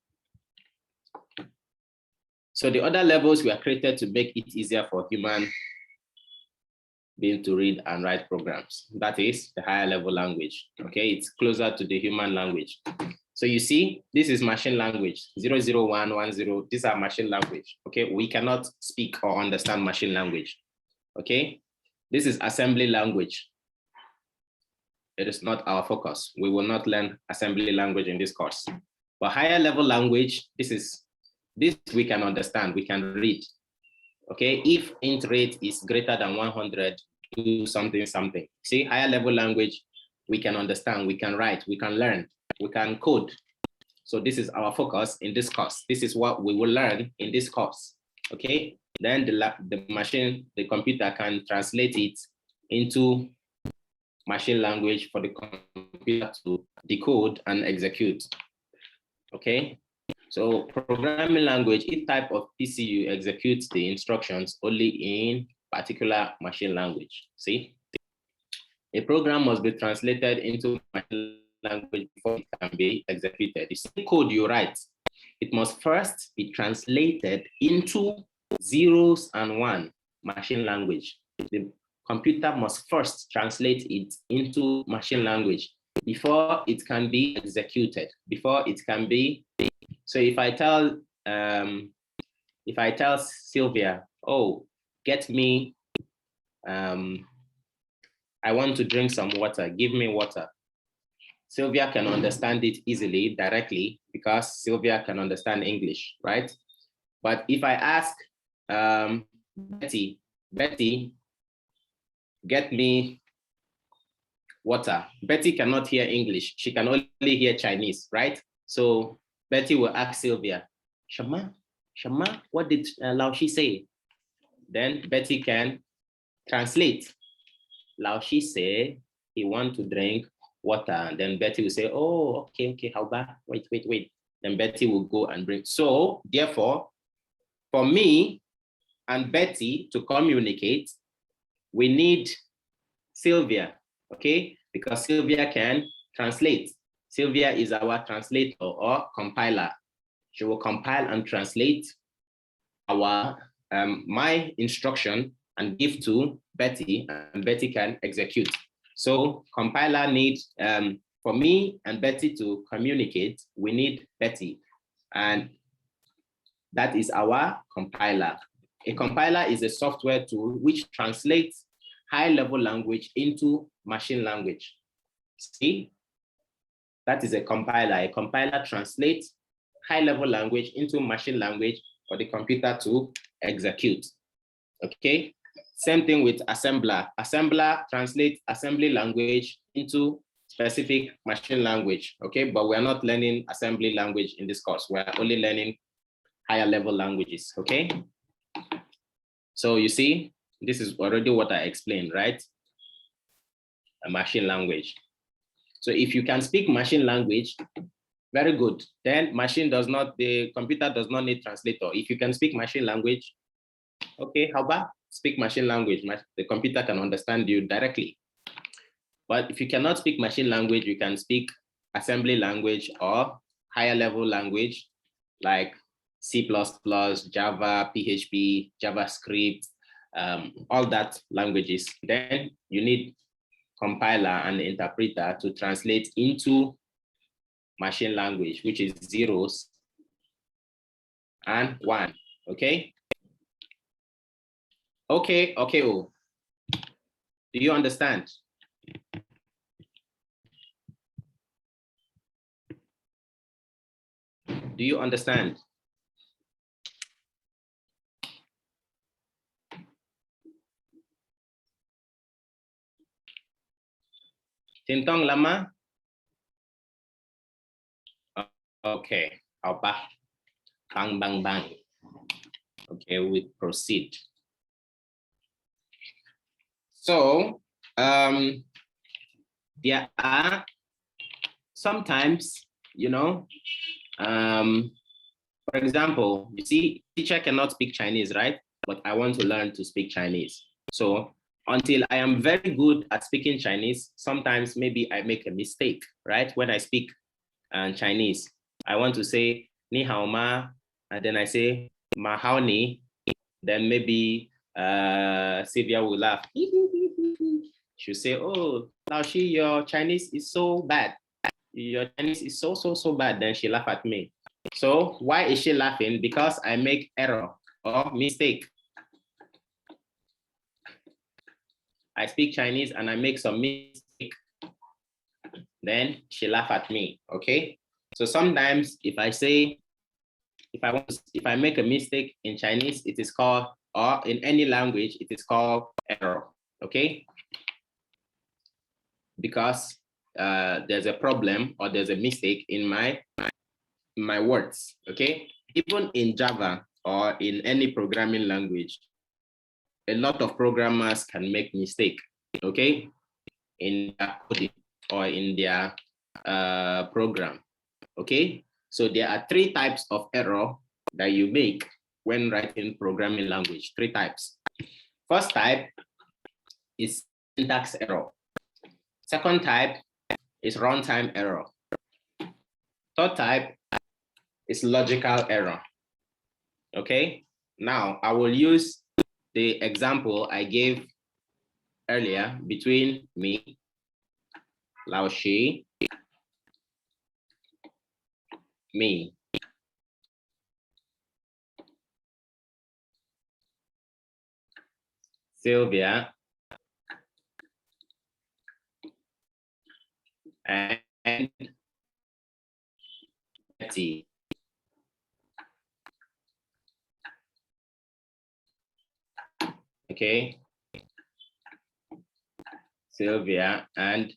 So the other levels were created to make it easier for human being to read and write programs. That is the higher level language, okay? It's closer to the human language. So you see, this is machine language, 00110, these are machine language, okay? We cannot speak or understand machine language, okay? This is assembly language. It is not our focus. We will not learn assembly language in this course. But higher level language, this we can understand, we can read, okay? If int rate is greater than 100, do something, something. See, higher level language, we can understand, we can write, we can learn, we can code. So this is our focus in this course. This is what we will learn in this course, okay? Then the machine, the computer can translate it into machine language for the computer to decode and execute, okay? So programming language, each type of PCU executes the instructions only in particular machine language. See, a program must be translated into machine language before it can be executed. The same code you write, it must first be translated into zeros and one machine language. The computer must first translate it into machine language before it can be executed, before it can be. So if I tell Sylvia, oh, get me, I want to drink some water, give me water. Sylvia can understand it easily, directly, because Sylvia can understand English, right? But if I ask Betty, get me water. Betty cannot hear English. She can only hear Chinese, right? So Betty will ask Sylvia, Shama, what did Lao Shi say? Then Betty can translate. Lao Shi say he want to drink water. And then Betty will say, oh, okay, how about, wait. Then Betty will go and bring. So therefore, for me and Betty to communicate, we need Sylvia, okay? Because Sylvia can translate. Sylvia is our translator or compiler. She will compile and translate our my instruction and give to Betty, and Betty can execute. So compiler needs, for me and Betty to communicate, we need Betty, and that is our compiler. A compiler is a software tool which translates high-level language into machine language. See, that is a compiler. A compiler translates high-level language into machine language for the computer to execute, okay? Same thing with assembler. Assembler translates assembly language into specific machine language, okay? But we're not learning assembly language in this course. We're only learning higher level languages, okay? So you see, this is already what I explained, right? A machine language. So if you can speak machine language, very good. Then the computer does not need translator. If you can speak machine language, okay, how about speak machine language? The computer can understand you directly. But if you cannot speak machine language, you can speak assembly language or higher level language like C++, Java, PHP, JavaScript, all that languages. Then you need compiler and interpreter to translate into machine language, which is zeros and one, okay? Okay, okay. Oh. Do you understand? Do you understand? Tintong lama? Okay, apa? Bang, bang, bang. Okay, we proceed. So, there are sometimes, you know, for example, you see, teacher cannot speak Chinese, right? But I want to learn to speak Chinese. So until I am very good at speaking Chinese, sometimes maybe I make a mistake, right? When I speak Chinese, I want to say ni hao ma, and then I say ma hao ni, then maybe Sylvia will laugh. She'll say, oh, Lao Shi, your Chinese is so bad. Your Chinese is so bad. Then she laugh at me. So why is she laughing? Because I make error or mistake. I speak Chinese and I make some mistake. Then she laugh at me, okay? So sometimes if I say, if I make a mistake in Chinese, it is called, or in any language, it is called error, okay? Because there's a problem or there's a mistake in my words, okay? Even in Java or in any programming language, a lot of programmers can make mistake, okay? In their coding or in their program, okay? So there are 3 types of error that you make when writing programming language, 3 types. First type is syntax error. Second type is runtime error. Third type is logical error, okay? Now, I will use the example I gave earlier between me, Lao Shi, me. Sylvia, and Betty. Okay, Sylvia and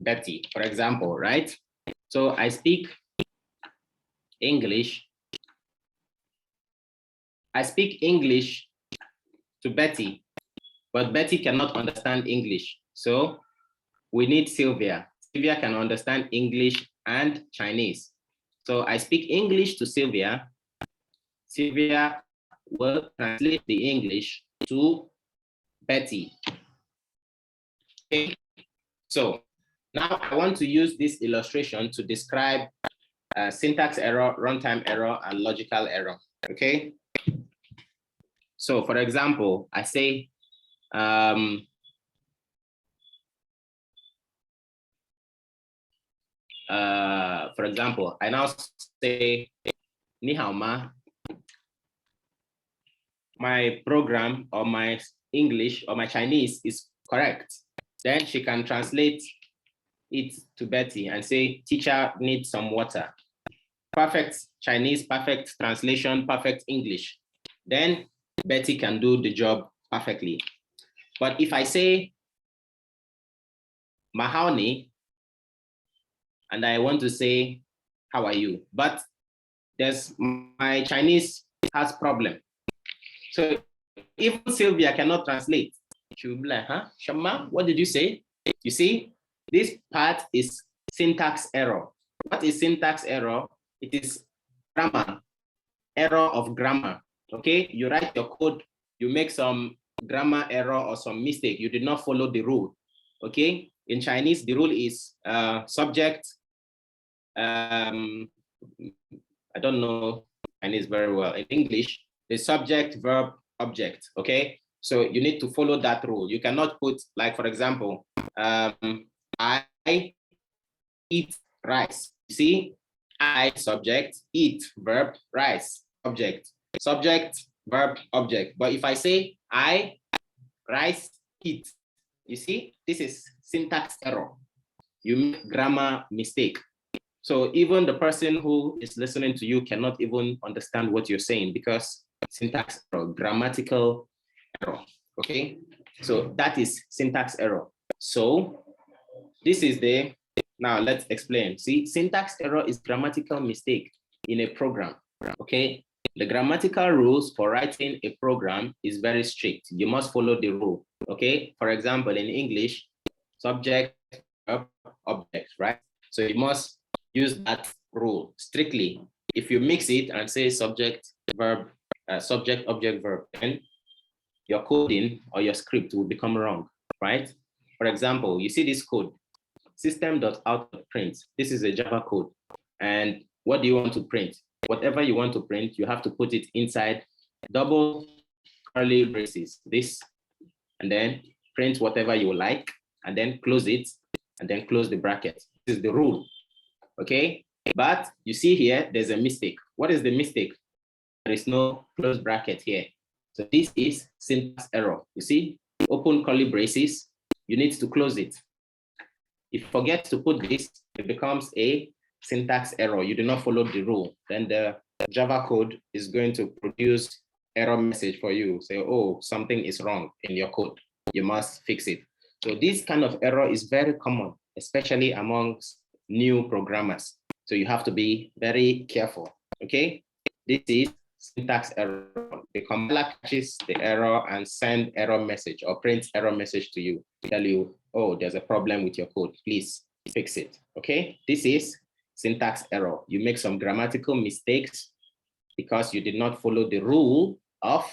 Betty, for example, right? So I speak English. I speak English to Betty, but Betty cannot understand English. So we need Sylvia. Sylvia can understand English and Chinese. So I speak English to Sylvia. Sylvia will translate the English to Betty. Okay. So now I want to use this illustration to describe syntax error, runtime error, and logical error, okay? So for example, I say, for example, I now say, ni hao ma. My program or my English or my Chinese is correct. Then she can translate it to Betty and say, teacher needs some water. Perfect Chinese, perfect translation, perfect English. Then Betty can do the job perfectly. But if I say Mahawni, and I want to say, how are you? But there's my Chinese has problem. So even Sylvia cannot translate. She'll be like, huh, Shama, what did you say? You see, this part is syntax error. What is syntax error? It is grammar, error of grammar, okay? You write your code, you make some grammar error or some mistake. You did not follow the rule, okay? In Chinese, the rule is subject, I don't know Chinese very well. In English, the subject, verb, object, okay? So you need to follow that rule. You cannot put, like, for example, I eat rice. You see, I subject, eat, verb, rice, object. Subject, verb, object. But if I say I, rice, eat, you see, this is syntax error. You make grammar mistake. So even the person who is listening to you cannot even understand what you're saying because syntax error, grammatical error, okay? So that is syntax error. So this is the, now let's explain. See, syntax error is grammatical mistake in a program, okay? The grammatical rules for writing a program is very strict. You must follow the rule, okay? For example, in English, subject, verb, object, right? So you must use that rule strictly. If you mix it and say subject, verb, subject, object, verb, then your coding or your script will become wrong, right? For example, you see this code, system.out.print. This is a Java code. And what do you want to print? Whatever you want to print, you have to put it inside double curly braces, this, and then print whatever you like, and then close it, and then close the bracket. This is the rule, okay? But you see here, there's a mistake. What is the mistake? There is no close bracket here. So this is syntax error. You see, open curly braces, you need to close it. If you forget to put this, it becomes a syntax error. You do not follow the rule. Then the Java code is going to produce error message for you. Say, oh, something is wrong in your code. You must fix it. So this kind of error is very common, especially amongst new programmers. So you have to be very careful, okay? This is syntax error. The compiler catches the error and send error message or print error message to you, tell you, oh, there's a problem with your code, please fix it, okay? This is syntax error. You make some grammatical mistakes because you did not follow the rule of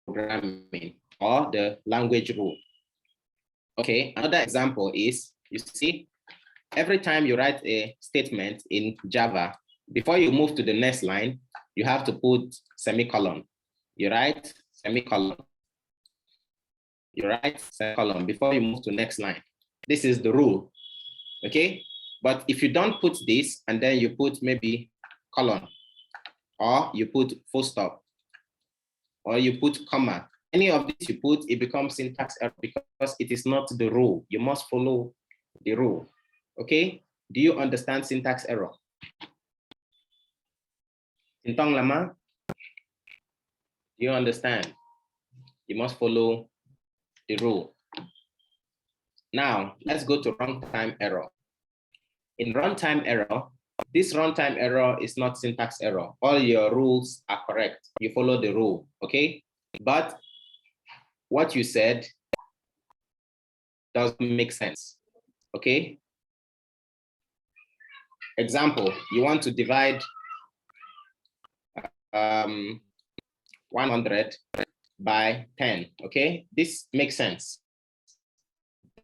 programming or the language rule. Okay, another example is, you see, every time you write a statement in Java, before you move to the next line, you have to put semicolon. You write semicolon. You write semicolon before you move to next line. This is the rule, okay? But if you don't put this and then you put maybe colon, or you put full stop, or you put comma, any of this you put, it becomes syntax error because it is not the rule. You must follow the rule, okay? Do you understand syntax error? Tintong lama? Do you understand? You must follow the rule. Now, let's go to runtime error. In runtime error, this runtime error is not syntax error. All your rules are correct. You follow the rule, okay? But what you said doesn't make sense, okay? Example, you want to divide 100 by 10, okay? This makes sense.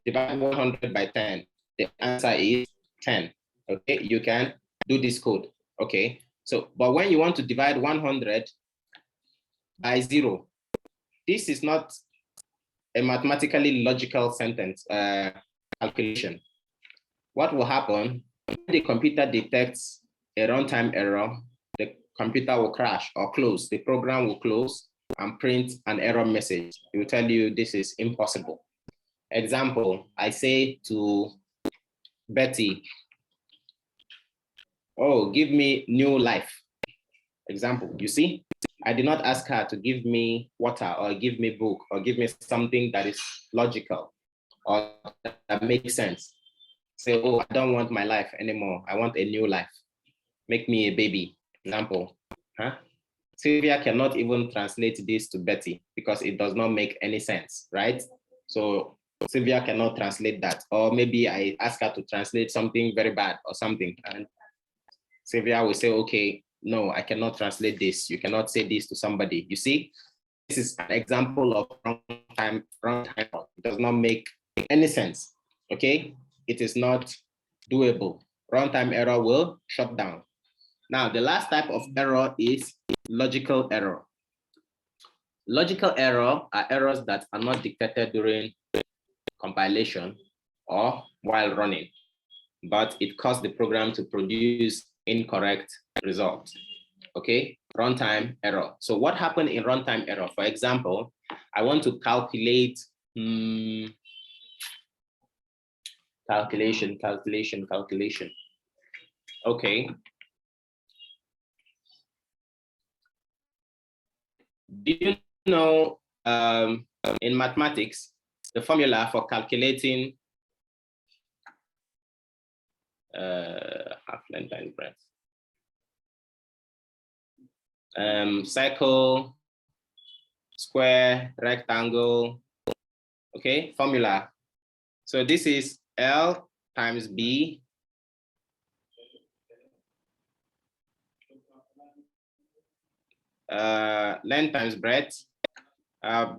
Divide 100 by 10. The answer is 10, okay? You can do this code, okay? So, but when you want to divide 100 by 0, this is not a mathematically logical sentence calculation. What will happen when the computer detects a runtime error? The computer will crash or close. The program will close and print an error message. It will tell you this is impossible. Example, I say to Betty, oh, give me new life. Example, you see, I did not ask her to give me water or give me book or give me something that is logical or that makes sense. Say, oh, I don't want my life anymore. I want a new life. Make me a baby. Example, huh? Sylvia cannot even translate this to Betty because it does not make any sense, right? So Sylvia cannot translate that. Or maybe I ask her to translate something very bad or something. And Sylvia will say, okay, no, I cannot translate this. You cannot say this to somebody. You see, this is an example of runtime error. It does not make any sense, okay? It is not doable. Runtime error will shut down. Now, the last type of error is logical error. Logical error are errors that are not detected during compilation or while running, but it caused the program to produce incorrect results, okay? runtime error. So what happened in runtime error? For example, I want to calculate calculation. Okay. Do you know in mathematics, the formula for calculating half length and breadth? Circle, square, rectangle, okay, formula. So this is L times B length times breadth.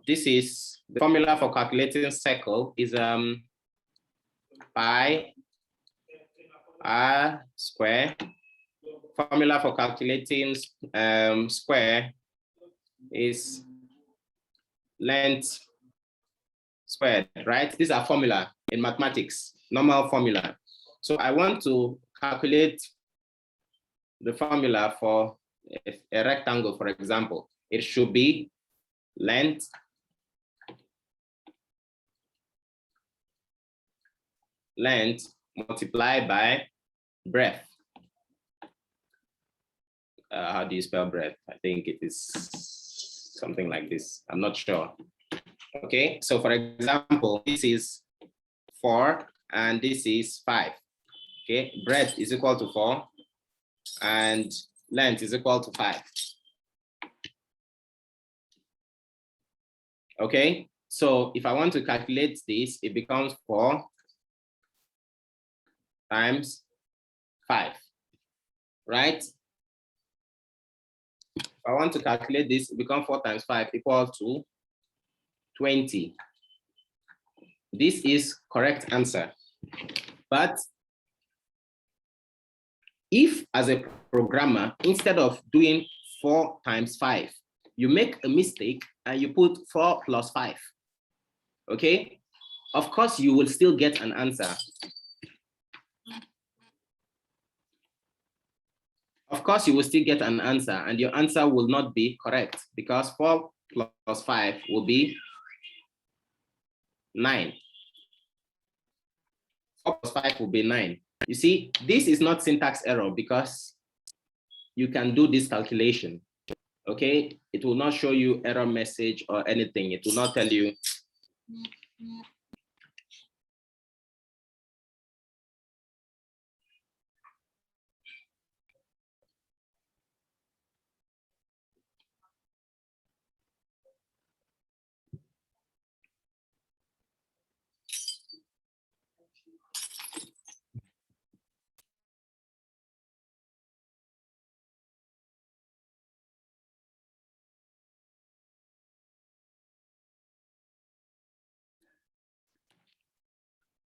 This is the formula for calculating circle is pi r square. Formula for calculating square is length squared, right? These are formula in mathematics, normal formula. So I want to calculate the formula for a rectangle, for example. It should be length multiplied by breadth. How do you spell breadth? I think it is something like this. I'm not sure. Okay, so for example, this is 4 and this is 5. Okay, breadth is equal to 4 and length is equal to 5. Okay, so if I want to calculate this, it becomes 4 times 5, right? If I want to calculate this, it becomes 4 times 5 equal to 20. This is correct answer. But if as a programmer, instead of doing 4 times 5, you make a mistake and you put 4 plus 5, okay? Of course, you will still get an answer. Of course, you will still get an answer and your answer will not be correct because 4 plus 5 will be 9. 4 plus 5 will be 9. You see, this is not syntax error because you can do this calculation, okay? It will not show you error message or anything. It will not tell you.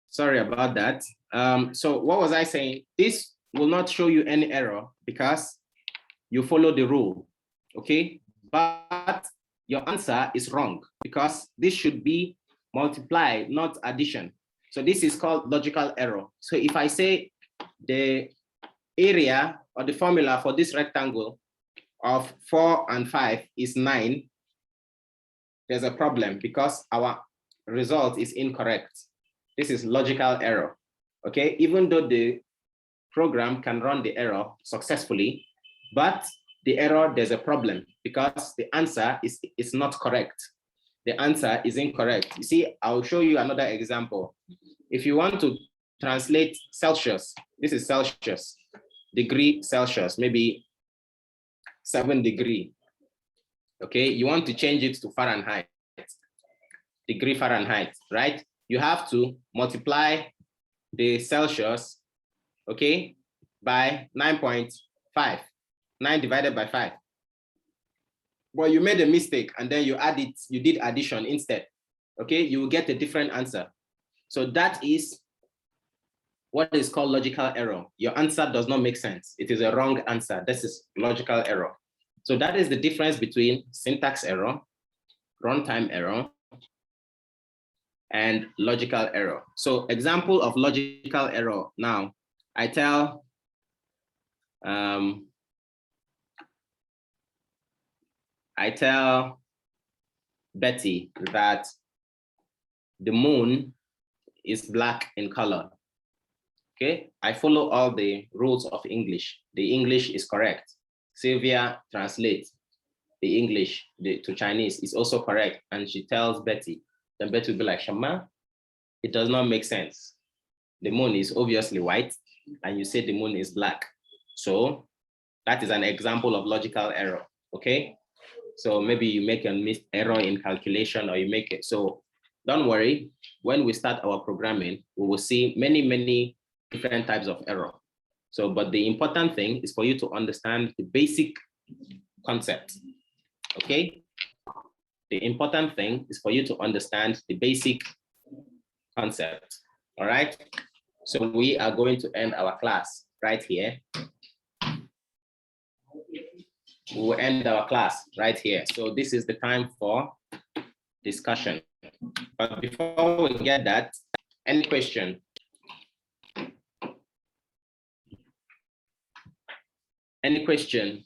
Sorry about that. So what was I saying? This will not show you any error because you follow the rule, okay? But your answer is wrong because this should be multiply, not addition. So this is called logical error. So if I say the area or the formula for this rectangle of 4 and 5 is 9, there's a problem because our result is incorrect. This is logical error, okay? Even though the program can run the error successfully, but the error, there's a problem because the answer is not correct. The answer is incorrect. You see, I'll show you another example. If you want to translate Celsius, this is Celsius, degree Celsius, maybe 7 degree. Okay, you want to change it to Fahrenheit, degree Fahrenheit, right? You have to multiply the Celsius, okay, by 9.5, 9 divided by 5. But you made a mistake and then you add it, you did addition instead, okay? You will get a different answer. So that is what is called logical error. Your answer does not make sense. It is a wrong answer. This is logical error. So that is the difference between syntax error, runtime error, and logical error. So example of logical error now, I tell I tell Betty that the moon is black in color. Okay, I follow all the rules of English. The English is correct. Sylvia translates the English to Chinese is also correct. And she tells Betty, then Betty will be like, Shama, it does not make sense. The moon is obviously white and you say the moon is black. So that is an example of logical error, okay? So maybe you make an error in calculation or you make it. So don't worry, when we start our programming, we will see many different types of error. So, but the important thing is for you to understand the basic concept, okay? The important thing is for you to understand the basic concept, all right? So we are going to end our class right here. We will end our class right here. So this is the time for discussion. But before we get that, any question? Any question?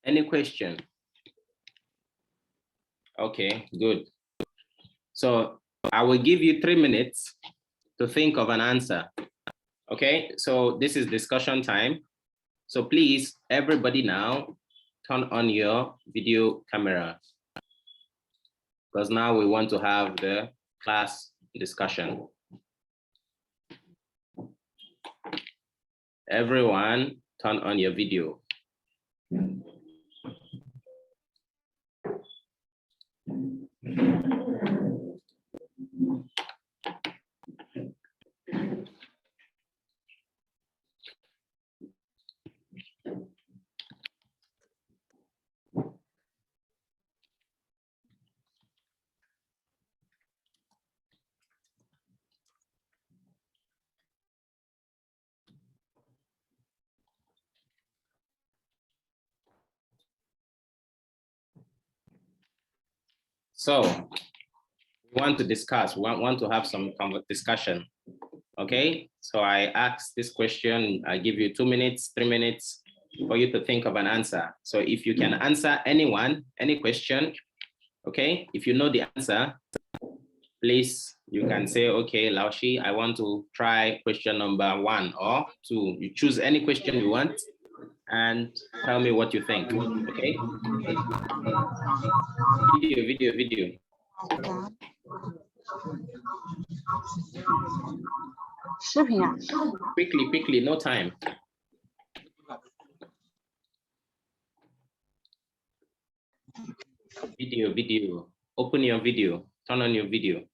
Any question? Okay, good. So I will give you 3 minutes to think of an answer. Okay, so this is discussion time. So please, everybody now, turn on your video camera, because now we want to have the class discussion. Everyone, turn on your video. So we want to discuss, we want to have some discussion. Okay, so I ask this question, I give you 2 minutes, 3 minutes for you to think of an answer. So if you can answer any question, okay, if you know the answer, please, you can say, okay, Laoshi, I want to try question number 1 or 2. You choose any question you want and tell me what you think, okay? Video. Quickly, no time. Video. Open your video, turn on your video.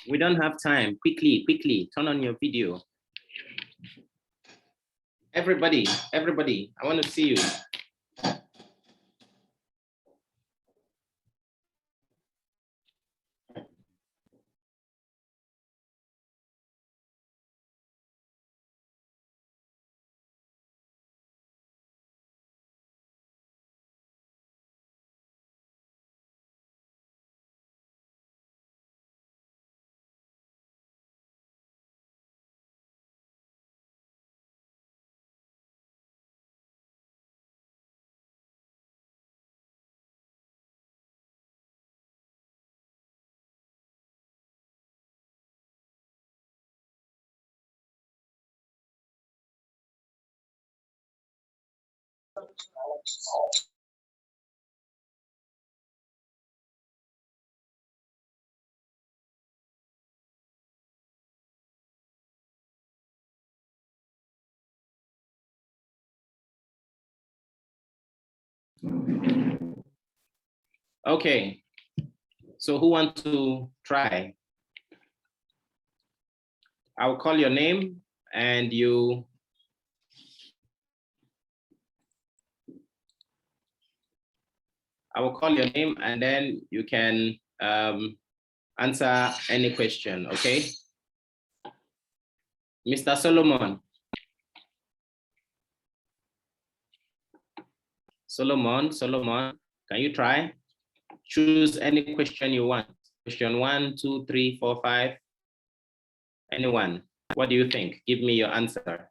We don't have time. Quickly, turn on your video. Everybody, I want to see you. Okay, so who wants to try? I'll call your name and I will call your name and then you can answer any question, okay? Mr. Solomon. Solomon, can you try? Choose any question you want. Question 1, 2, 3, 4, 5. Anyone? What do you think? Give me your answer.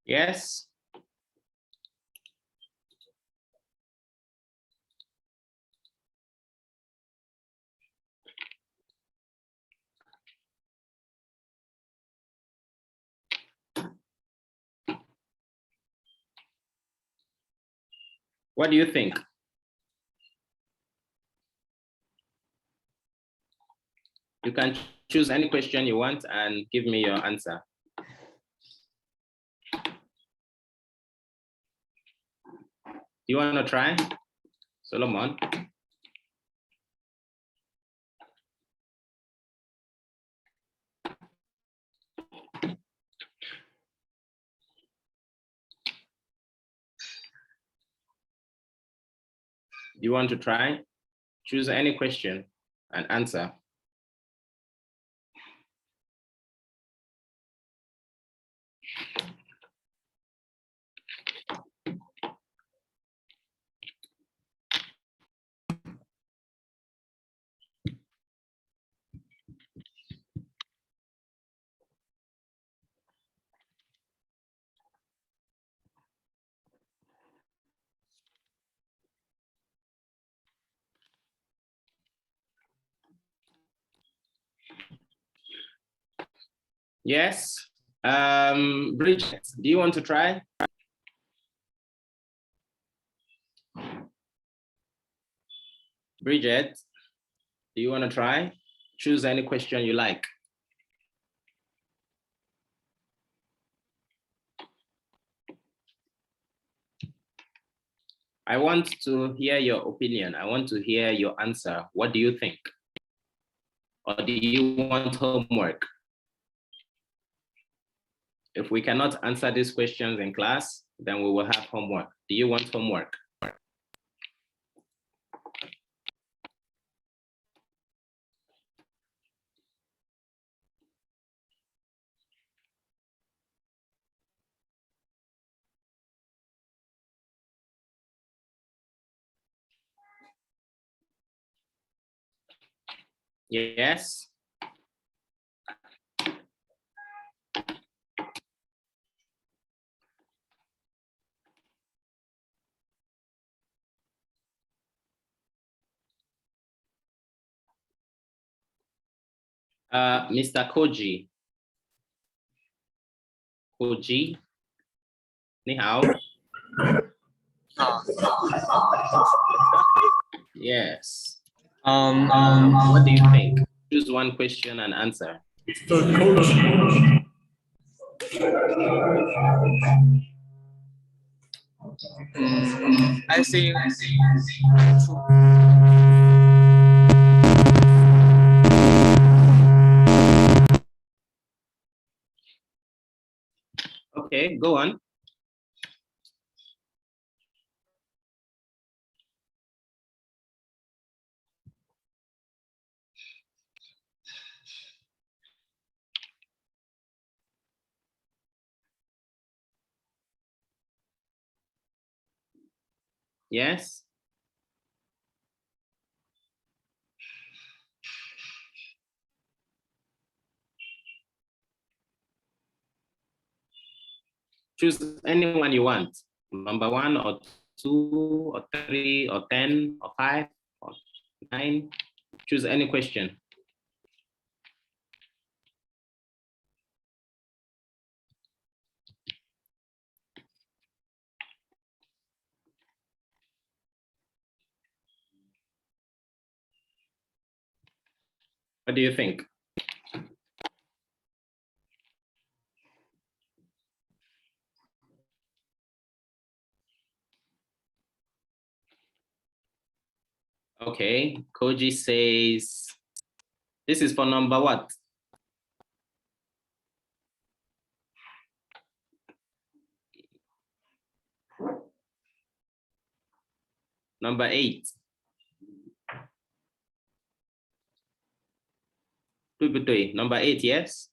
Yes? What do you think? You can choose any question you want and give me your answer. Do you want to try? Solomon? Do you want to try? Choose any question and answer. Yes. Bridget, do you want to try? Bridget, do you want to try? Choose any question you like. I want to hear your opinion. I want to hear your answer. What do you think? Or do you want homework? If we cannot answer these questions in class, then we will have homework. Do you want homework? Yes. Mr. Koji. Koji, ni hao. Yes. What do you think? Choose one question and answer. I think Okay, go on. Yes. Choose anyone you want. Number 1 or 2 or 3 or 10 or 5 or 9. Choose any question. What do you think? Okay, Koji says, this is for number what? Number 8. Number 8, yes?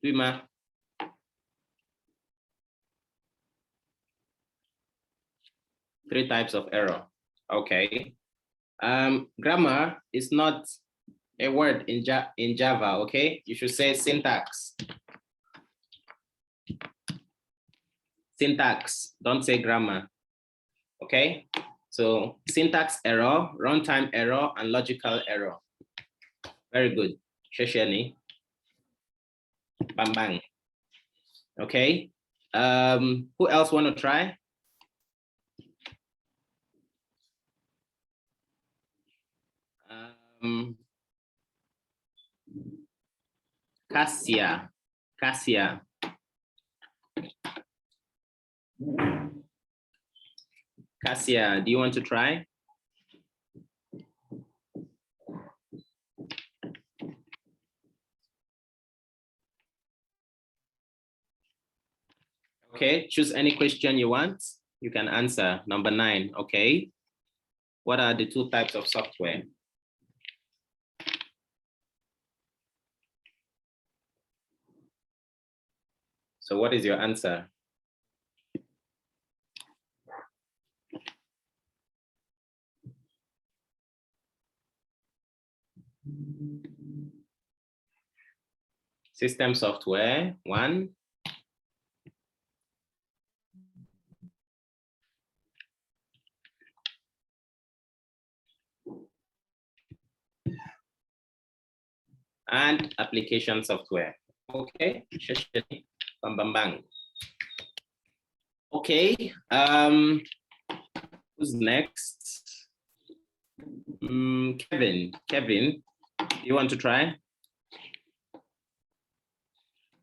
Three 3 types of error. Okay. Grammar is not a word in Java, okay? You should say syntax. Syntax, don't say grammar, okay? So syntax error, runtime error, and logical error. Very good. Shesheni. Bang bang. Okay. Who else want to try? Cassia. Cassia, do you want to try? Okay, choose any question you want. You can answer. Number 9, okay. What are the 2 types of software? So what is your answer? System software, 1. And application software. Okay, bang bang bang. Okay, who's next? Kevin, you want to try?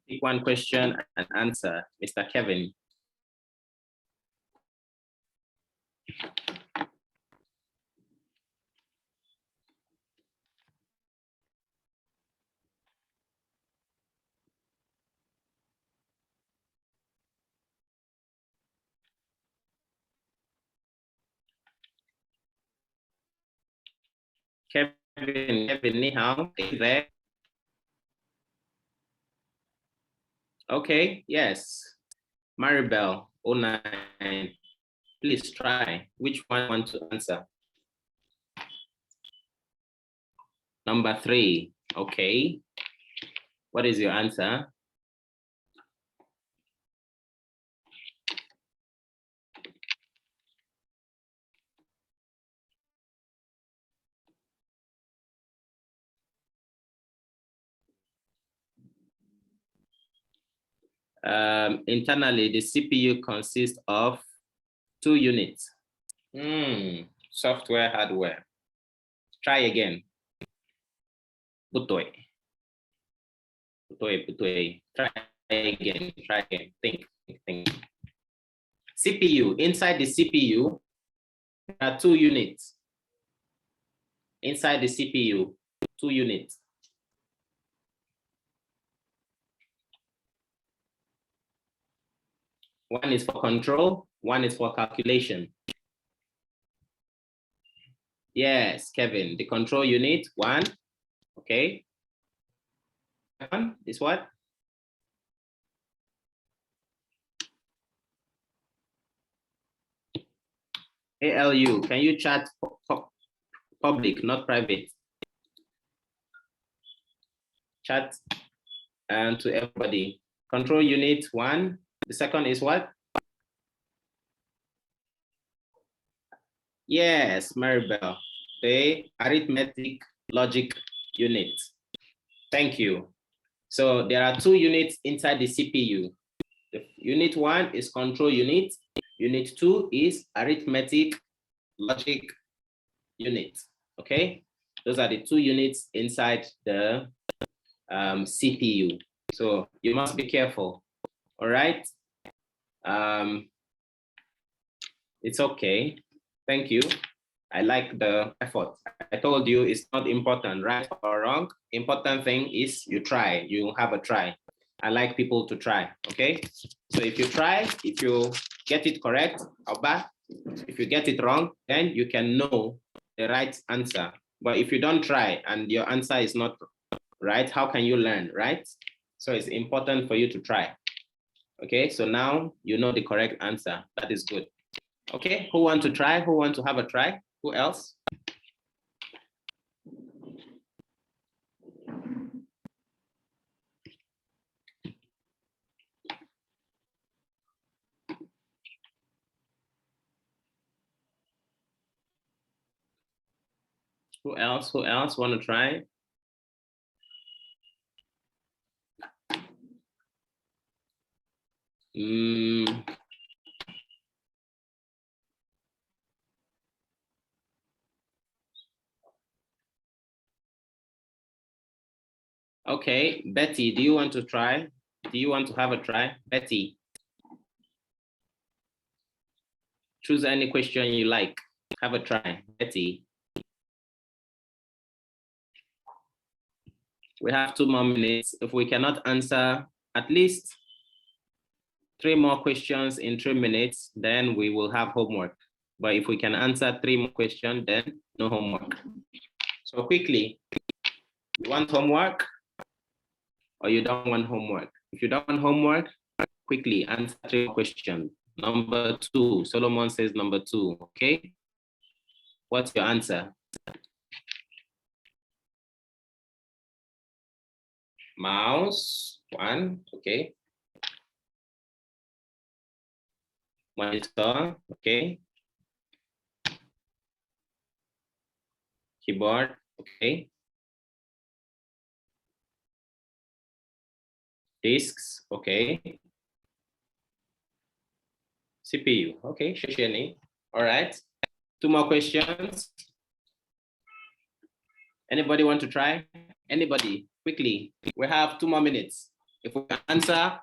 Pick one question and answer, Mr. Kevin. Kevin, ni hao, there. Okay, yes. Maribel, 09. Please try. Which one you want to answer? Number 3, okay. What is your answer? Internally, the CPU consists of 2 units. Software, hardware. Try again. Putoi. Try again. Think. CPU, inside the CPU, there are 2 units. Inside the CPU, 2 units. One is for control, one is for calculation. Yes, Kevin, the control unit, 1, okay. One is what? ALU, can you chat public, not private? Chat and to everybody. Control unit 1, the second is what? Yes, Maribel, the arithmetic logic unit. Thank you. So there are 2 units inside the CPU. The unit 1 is control unit. Unit 2 is arithmetic logic unit. Okay, those are the 2 units inside the CPU. So you must be careful. All right. It's okay. Thank you. I like the effort. I told you it's not important, right or wrong. Important thing is you try, you have a try. I like people to try, okay? So if you try, if you get it correct, Oba, if you get it wrong, then you can know the right answer. But if you don't try and your answer is not right, how can you learn, right? So it's important for you to try. Okay, so now you know the correct answer. That is good. Okay, who want to try? Who want to have a try? Who else? Who else? Who else want to try? Okay, Betty, do you want to try? Do you want to have a try? Betty, choose any question you like. Have a try, Betty. We have 2 more minutes. If we cannot answer at least 3 more questions in 3 minutes, then we will have homework. But if we can answer 3 more questions, then no homework. So quickly, you want homework or you don't want homework? If you don't want homework, quickly answer 3 questions. Number 2, Solomon says number 2, okay? What's your answer? Mouse, 1, okay. Monitor, okay. Keyboard, okay. Disks, okay. CPU, okay, Shoshini. All right, 2 more questions. Anybody want to try? Anybody, quickly. We have 2 more minutes. If we can answer,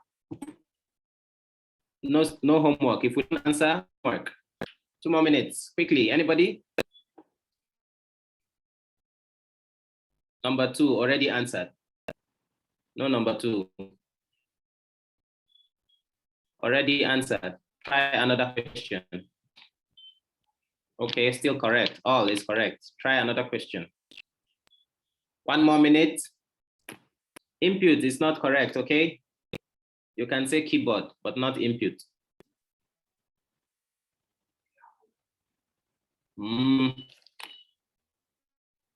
no homework. If we don't answer, homework. 2 more minutes, quickly. Anybody? Number 2 already answered. No, number 2. Already answered. Try another question. Okay, still correct. All is correct. Try another question. 1 more minute. Input is not correct, okay? You can say keyboard, but not input.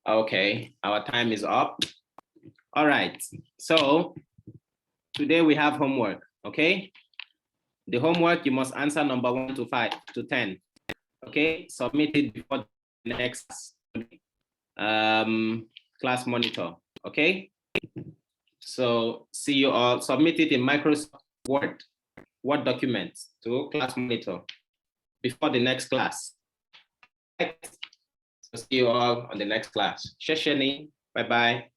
Okay, our time is up. All right, so today we have homework, okay? The homework, you must answer number 1 to 5 to 10. Okay, submit it before the next class monitor, okay? So see you all, submit it in Microsoft Word document to class monitor before the next class. So see you all on the next class. Shesheni, bye-bye.